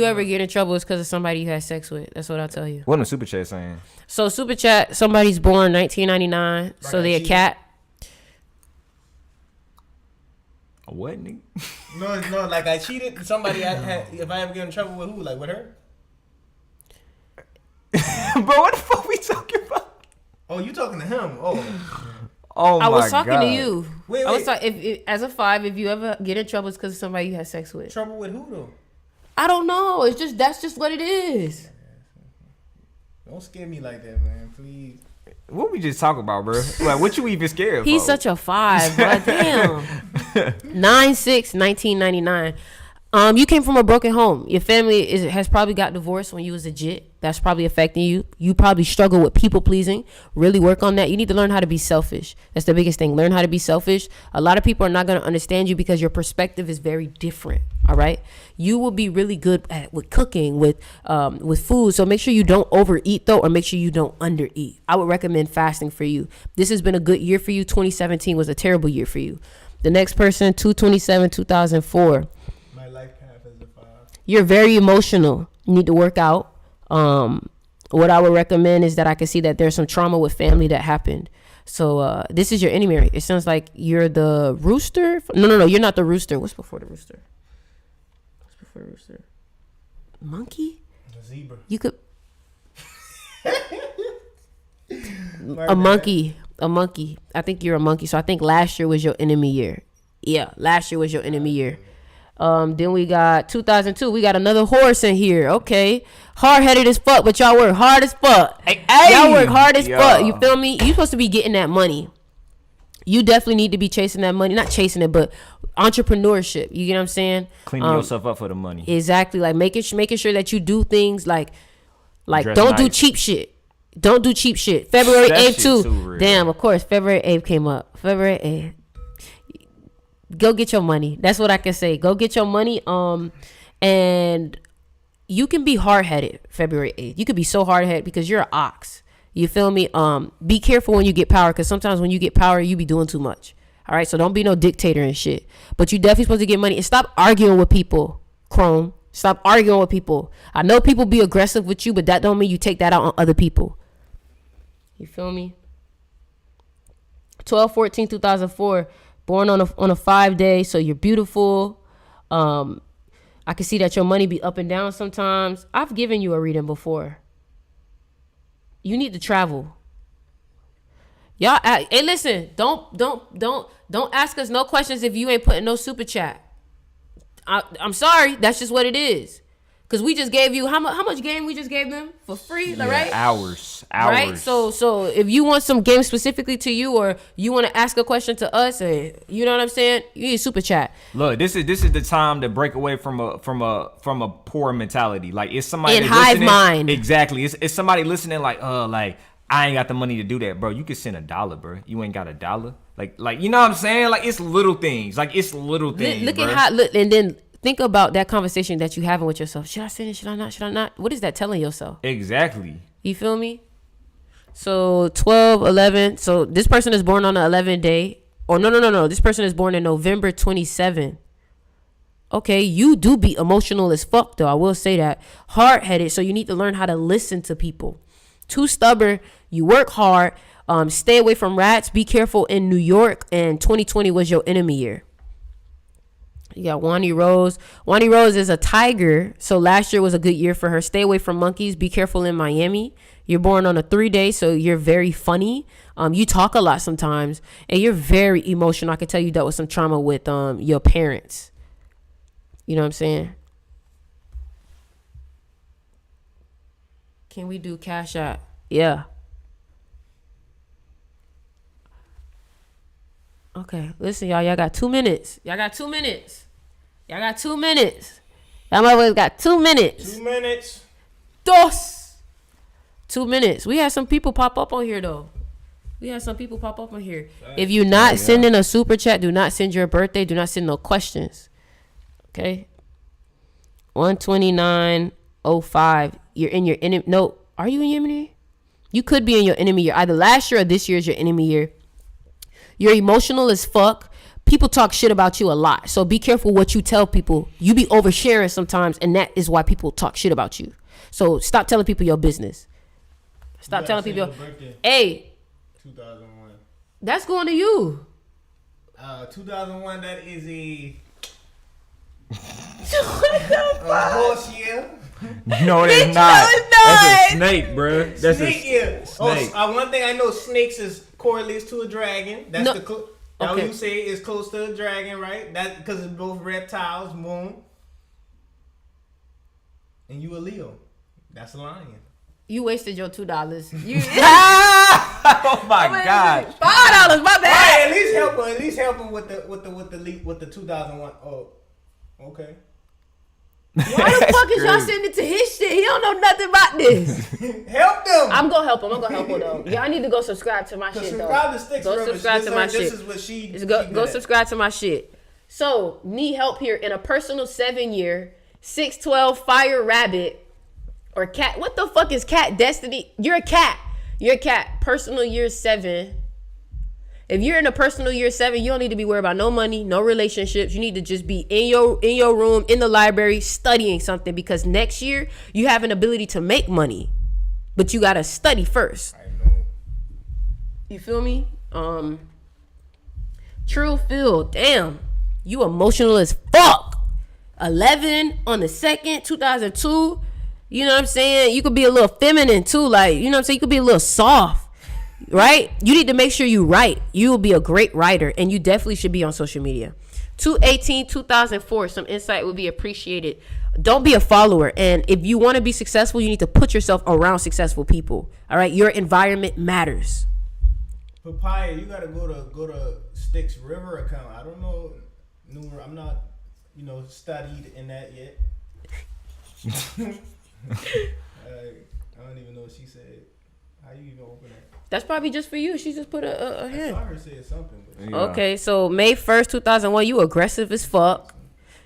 [SPEAKER 2] ever get in trouble, it's because of somebody you had sex with. That's what I'll tell you.
[SPEAKER 1] What the super chat saying?
[SPEAKER 2] So super chat, somebody's born 1999, right, so they a cat.
[SPEAKER 1] What, nigga?
[SPEAKER 3] No, like I cheated. Somebody I had. If I ever get in trouble with who? Like with her?
[SPEAKER 1] Bro, what the fuck we talking about?
[SPEAKER 3] Oh, you talking to him? Oh
[SPEAKER 1] my God.
[SPEAKER 2] I was talking to you.
[SPEAKER 3] Wait.
[SPEAKER 2] I was talking. If as a 5, if you ever get in trouble, it's because of somebody you had sex with.
[SPEAKER 3] Trouble with who though?
[SPEAKER 2] I don't know. It's just that's just what it is.
[SPEAKER 3] Don't scare me like that, man. Please.
[SPEAKER 1] What we just talk about, bro? Like, what you even scared of?
[SPEAKER 2] He's such a 5, bro. Damn. 9/6/1999. You came from a broken home. Your family has probably got divorced when you was a jit. That's probably affecting you. You probably struggle with people pleasing. Really work on that. You need to learn how to be selfish. That's the biggest thing. Learn how to be selfish. A lot of people are not going to understand you because your perspective is very different. All right. You will be really good with cooking, with food. So make sure you don't overeat though, or make sure you don't undereat. I would recommend fasting for you. This has been a good year for you. 2017 was a terrible year for you. The next person, 2/27/2004. You're very emotional. You need to work out. What I would recommend is that I can see that there's some trauma with family that happened. So this is your enemy. It sounds like you're the rooster. No, you're not the rooster. What's before the rooster? Monkey?
[SPEAKER 3] A zebra.
[SPEAKER 2] You could. A monkey. I think you're a monkey. So I think last year was your enemy year. Yeah, last year was your enemy year. Then we got 2002. We got another horse in here. Okay. Hard-headed as fuck, but y'all work hard as fuck.
[SPEAKER 1] Hey,
[SPEAKER 2] y'all work hard as fuck. You feel me? You supposed to be getting that money. You definitely need to be chasing that money. Not chasing it, but entrepreneurship. You get what I'm saying?
[SPEAKER 1] Cleaning yourself up for the money.
[SPEAKER 2] Exactly. Like making sure that you do things like
[SPEAKER 1] Dress
[SPEAKER 2] don't do
[SPEAKER 1] nice.
[SPEAKER 2] cheap shit. Don't do cheap shit. February
[SPEAKER 1] That
[SPEAKER 2] 8th
[SPEAKER 1] shit
[SPEAKER 2] too.
[SPEAKER 1] too real.
[SPEAKER 2] Damn, of course. February 8th came up. February 8th. Go get your money. That's what I can say. Go get your money. And you can be hard-headed February 8th. You could be so hard-headed because you're an ox. You feel me? Be careful when you get power, because sometimes when you get power, you be doing too much. All right? So don't be no dictator and shit. But you definitely supposed to get money. And stop arguing with people, Chrome. Stop arguing with people. I know people be aggressive with you, but that don't mean you take that out on other people. You feel me? 12/14/2004. Born on a 5-day, so you're beautiful. I can see that your money be up and down sometimes. I've given you a reading before. You need to travel. Y'all, hey, listen, don't ask us no questions if you ain't putting no super chat. I'm sorry, that's just what it is. Cause we just gave you how much game we just gave them for free,
[SPEAKER 1] Yeah,
[SPEAKER 2] right?
[SPEAKER 1] Hours.
[SPEAKER 2] Right. So if you want some game specifically to you, or you want to ask a question to us, and you know what I'm saying, you need super chat.
[SPEAKER 1] Look, this is the time to break away from a poor mentality. Like, it's somebody
[SPEAKER 2] In
[SPEAKER 1] that's
[SPEAKER 2] hive
[SPEAKER 1] listening.
[SPEAKER 2] mind.
[SPEAKER 1] Exactly. It's somebody listening like I ain't got the money to do that, bro. You can send $1, bro. You ain't got $1. Like you know what I'm saying? Like, it's little things. Look
[SPEAKER 2] Look
[SPEAKER 1] bro.
[SPEAKER 2] at how and then think about that conversation that you having with yourself. Should I send it? Should I not? Should I not? What is that telling yourself?
[SPEAKER 1] Exactly.
[SPEAKER 2] You feel me? So 12/11. So this person is born on the 11th day. Or no. This person is born in November 27. Okay, you do be emotional as fuck though. I will say that. Hard-headed. So you need to learn how to listen to people. Too stubborn. You work hard. Stay away from rats. Be careful in New York. And 2020 was your enemy year. You got Wani Rose. Wani Rose is a tiger. So last year was a good year for her. Stay away from monkeys. Be careful in Miami. You're born on a 3-day, so you're very funny. You talk a lot sometimes, and you're very emotional. I can tell you dealt with some trauma with your parents. You know what I'm saying? Can we do Cash App? Yeah. Okay, listen, y'all got 2 minutes. Y'all got 2 minutes. Y'all motherfuckers got 2 minutes.
[SPEAKER 3] 2 minutes.
[SPEAKER 2] Dos. 2 minutes. We had some people pop up on here, though. If you're not sending a super chat, do not send your birthday. Do not send no questions. Okay? 129:05. You're in your enemy. No, are you in your enemy? You could be in your enemy year. Either last year or this year is your enemy year. You're emotional as fuck. People talk shit about you a lot. So be careful what you tell people. You be oversharing sometimes, and that is why people talk shit about you. So stop telling people your business. Stop telling people, hey,
[SPEAKER 3] 2001.
[SPEAKER 2] That's going to you.
[SPEAKER 3] 2001, that is a
[SPEAKER 2] Horse
[SPEAKER 3] year.
[SPEAKER 1] No, it's not. That's a snake, bro. That's
[SPEAKER 3] Snake
[SPEAKER 1] a
[SPEAKER 3] year.
[SPEAKER 1] snake.
[SPEAKER 3] One thing I know, snakes correlates to a dragon. That's
[SPEAKER 2] No.
[SPEAKER 3] Now
[SPEAKER 2] Okay.
[SPEAKER 3] you say it's close to a dragon, right? That because it's both reptiles, moon. And you a Leo. That's a lion.
[SPEAKER 2] You wasted your $2. You
[SPEAKER 1] Oh my god.
[SPEAKER 2] $5. My bad.
[SPEAKER 3] Right, at least help him with the 2001. Oh, okay.
[SPEAKER 2] Why the fuck is y'all sending it to his shit? He don't know nothing about this.
[SPEAKER 3] Help them.
[SPEAKER 2] I'm gonna help him though. Y'all need to go subscribe to my shit though. Go subscribe to my shit.
[SPEAKER 3] This is what she
[SPEAKER 2] go subscribe to my shit. So need help here in a personal 7-year 612 fire rabbit or cat. What the fuck is cat destiny? You're a cat. Personal year 7. If you're in a personal year 7, you don't need to be worried about no money, no relationships. You need to just be in your room, in the library, studying something, because next year you have an ability to make money, but you gotta study first.
[SPEAKER 3] I know.
[SPEAKER 2] You feel me? True Phil, damn, you emotional as fuck. 11 on the 2nd, 2002. You know what I'm saying? You could be a little feminine too, like, you know what I'm saying? You could be a little soft. Right? You need to make sure you write. You will be a great writer, and you definitely should be on social media. 2/18/2004. Some insight would be appreciated. Don't be a follower. And if you want to be successful, you need to put yourself around successful people. All right? Your environment matters.
[SPEAKER 3] Papaya, you gotta go to Styx River account. I don't know. I'm not, studied in that yet. I don't even know what she said. How you even open that?
[SPEAKER 2] That's probably just for you. She just put a hand.
[SPEAKER 3] I saw her say something. But
[SPEAKER 1] Yeah.
[SPEAKER 2] Okay, so May 1st, 2001, you aggressive as fuck.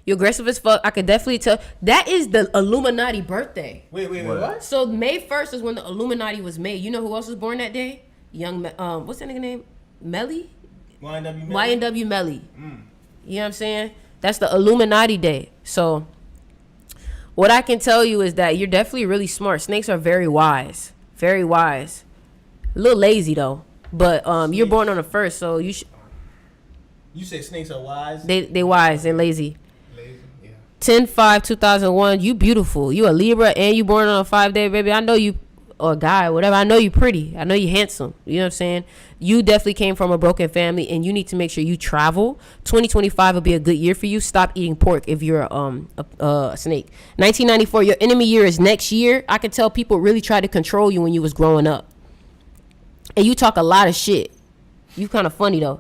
[SPEAKER 2] You're aggressive as fuck. I could definitely tell. That is the Illuminati birthday.
[SPEAKER 3] Wait, what?
[SPEAKER 2] So May 1st is when the Illuminati was made. You know who else was born that day? What's that nigga name? Melly? YNW Melly. You know what I'm saying? That's the Illuminati day. So what I can tell you is that you're definitely really smart. Snakes are very wise. Very wise. A little lazy though. But you're born on the 1st, so you should.
[SPEAKER 3] You say snakes are wise?
[SPEAKER 2] They wise and lazy.
[SPEAKER 3] Lazy, yeah.
[SPEAKER 2] 10/5/2001. You beautiful. You a Libra and you born on a 5-day, baby. I know you, or a guy, whatever. I know you pretty. I know you handsome. You know what I'm saying? You definitely came from a broken family, and you need to make sure you travel. 2025 will be a good year for you. Stop eating pork if you're a snake. 1994. Your enemy year is next year. I can tell people really tried to control you when you was growing up, and you talk a lot of shit. You kind of funny though.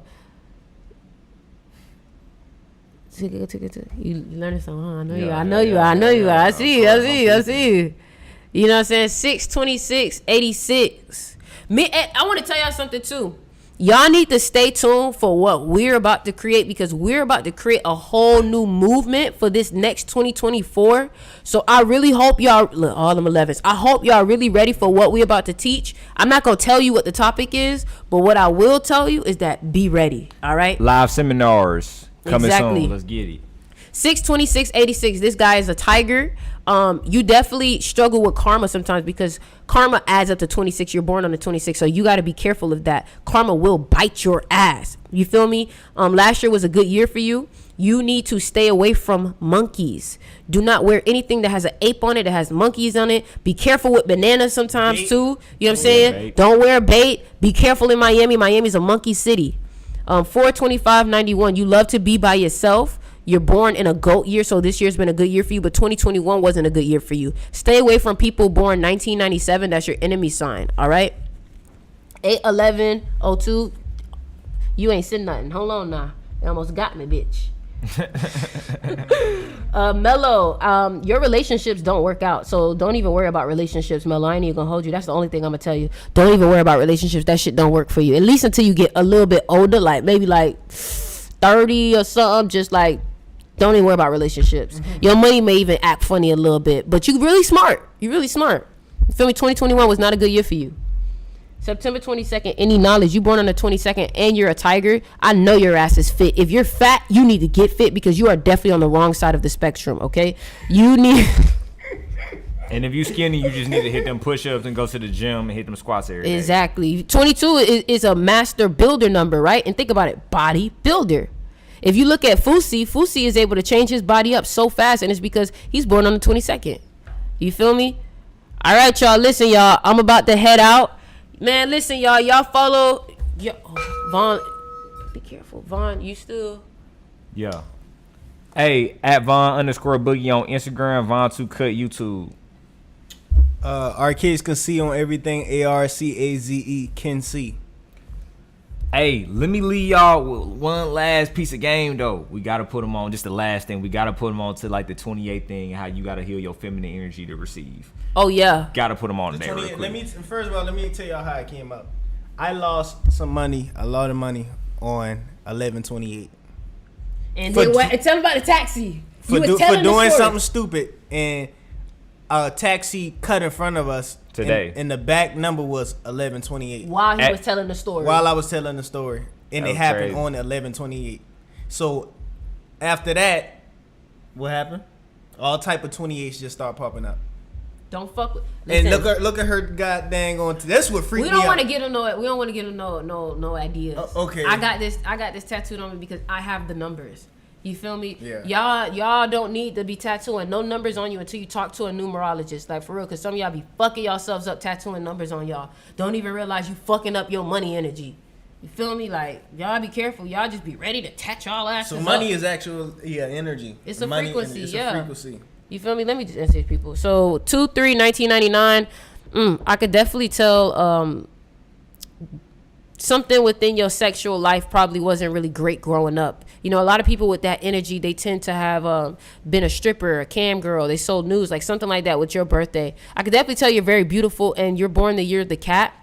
[SPEAKER 2] You learning something, huh? I know you are. I see you. You know what I'm saying? 6/26/86. I want to tell y'all something too. Y'all need to stay tuned for what we're about to create, because we're about to create a whole new movement for this next 2024. So I really hope y'all, look, all them 11s, I hope y'all really ready for what we're about to teach. I'm not going to tell you what the topic is, but what I will tell you is that be ready. All right?
[SPEAKER 1] Live seminars coming
[SPEAKER 2] Exactly.
[SPEAKER 1] soon. Let's get it.
[SPEAKER 2] 6/26/86. This guy is a tiger. You definitely struggle with karma sometimes, because karma adds up to 26. You're born on the 26th, so you got to be careful of that. Karma will bite your ass. You feel me? Last year was a good year for you. You need to stay away from monkeys. Do not wear anything that has an ape on it, that has monkeys on it. Be careful with bananas sometimes
[SPEAKER 3] Bait.
[SPEAKER 2] too. You know what I'm saying?
[SPEAKER 1] bait.
[SPEAKER 2] Don't wear bait. Be careful in Miami. Miami's a monkey city. 4/25/91. You love to be by yourself. You're born in a goat year, so this year's been a good year for you, but 2021 wasn't a good year for you. Stay away from people born 1997. That's your enemy sign, all right? 8/11/02. You ain't said nothing. Hold on now. You almost got me, bitch. Mello, your relationships don't work out, so don't even worry about relationships, Mello. I ain't even gonna hold you. That's the only thing I'm gonna tell you. Don't even worry about relationships. That shit don't work for you, at least until you get a little bit older, like maybe like 30 or something. Just like, don't even worry about relationships. Your money may even act funny a little bit, but you really smart. You really smart. You feel me? 2021 was not a good year for you. September 22nd, any knowledge. You born on the 22nd and you're a tiger. I know your ass is fit. If you're fat, you need to get fit, because you are definitely on the wrong side of the spectrum, okay? You need...
[SPEAKER 1] And if you skinny, you just need to hit them push-ups and go to the gym and hit them squats every day.
[SPEAKER 2] Exactly. 22 is a master builder number, right? And think about it, body builder. If you look at Fusi is able to change his body up so fast, and it's because he's born on the 22nd. You feel me? All right, y'all. Listen, y'all. I'm about to head out. Man, listen, y'all. Y'all follow... Vaughn. Be careful. Vaughn, you still...
[SPEAKER 1] Yeah. Hey, at Von_Boogie on Instagram, Vontoocut YouTube.
[SPEAKER 3] Arcazecansee on everything. ARCAZE can see.
[SPEAKER 1] Hey, let me leave y'all with one last piece of game though. We gotta put them on. Just the last thing. We gotta put them on to like the 28th thing. How you gotta heal your feminine energy to receive.
[SPEAKER 2] Oh yeah.
[SPEAKER 1] Gotta put them on there. Real quick.
[SPEAKER 3] First of all, let me tell y'all how it came up. I lost some money, a lot of money on 11/28.
[SPEAKER 2] And then what? Tell them about the taxi.
[SPEAKER 3] For doing something stupid, and a taxi cut in front of us
[SPEAKER 1] today.
[SPEAKER 3] And the back number was 11/28.
[SPEAKER 2] While he was telling the story.
[SPEAKER 3] While I was telling the story, and it happened
[SPEAKER 1] crazy.
[SPEAKER 3] on 11/28. So after that, what happened? All type of 28s just start popping up.
[SPEAKER 2] Don't fuck with. Listen,
[SPEAKER 3] And look at her goddamn on. That's what freaked me out.
[SPEAKER 2] We don't want to get no. We don't want to get no ideas.
[SPEAKER 3] Okay.
[SPEAKER 2] I got this tattooed on me because I have the numbers. You feel me?
[SPEAKER 3] Yeah.
[SPEAKER 2] Y'all don't need to be tattooing no numbers on you until you talk to a numerologist. Like for real, because some of y'all be fucking yourselves up tattooing numbers on y'all. Don't even realize you fucking up your money energy. You feel me? Like y'all be careful. Y'all just be ready to tat y'all asses.
[SPEAKER 3] So money
[SPEAKER 2] up.
[SPEAKER 3] is actual energy.
[SPEAKER 2] It's a frequency.
[SPEAKER 3] It's
[SPEAKER 2] yeah.
[SPEAKER 3] a frequency.
[SPEAKER 2] You feel me? Let me just answer people. So 2/3/1999. I could definitely tell something within your sexual life probably wasn't really great growing up. You know, a lot of people with that energy, they tend to have been a stripper, a cam girl. They sold news, like something like that with your birthday. I could definitely tell you're very beautiful and you're born the year of the cat.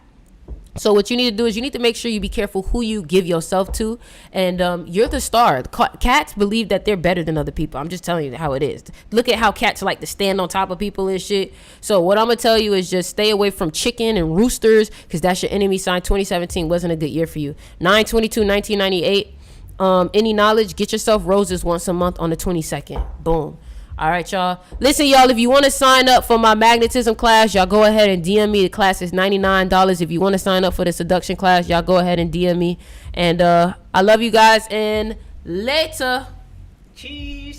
[SPEAKER 2] So what you need to do is you need to make sure you be careful who you give yourself to. And you're the star. Cats believe that they're better than other people. I'm just telling you how it is. Look at how cats like to stand on top of people and shit. So what I'm going to tell you is just stay away from chicken and roosters because that's your enemy sign. 2017 wasn't a good year for you. 9/22/1998. Any knowledge, get yourself roses once a month on the 22nd. Boom. All right, y'all. Listen, y'all, if you want to sign up for my magnetism class, y'all go ahead and DM me. The class is $99. If you want to sign up for the seduction class, y'all go ahead and DM me. And I love you guys, and later.
[SPEAKER 1] Cheese.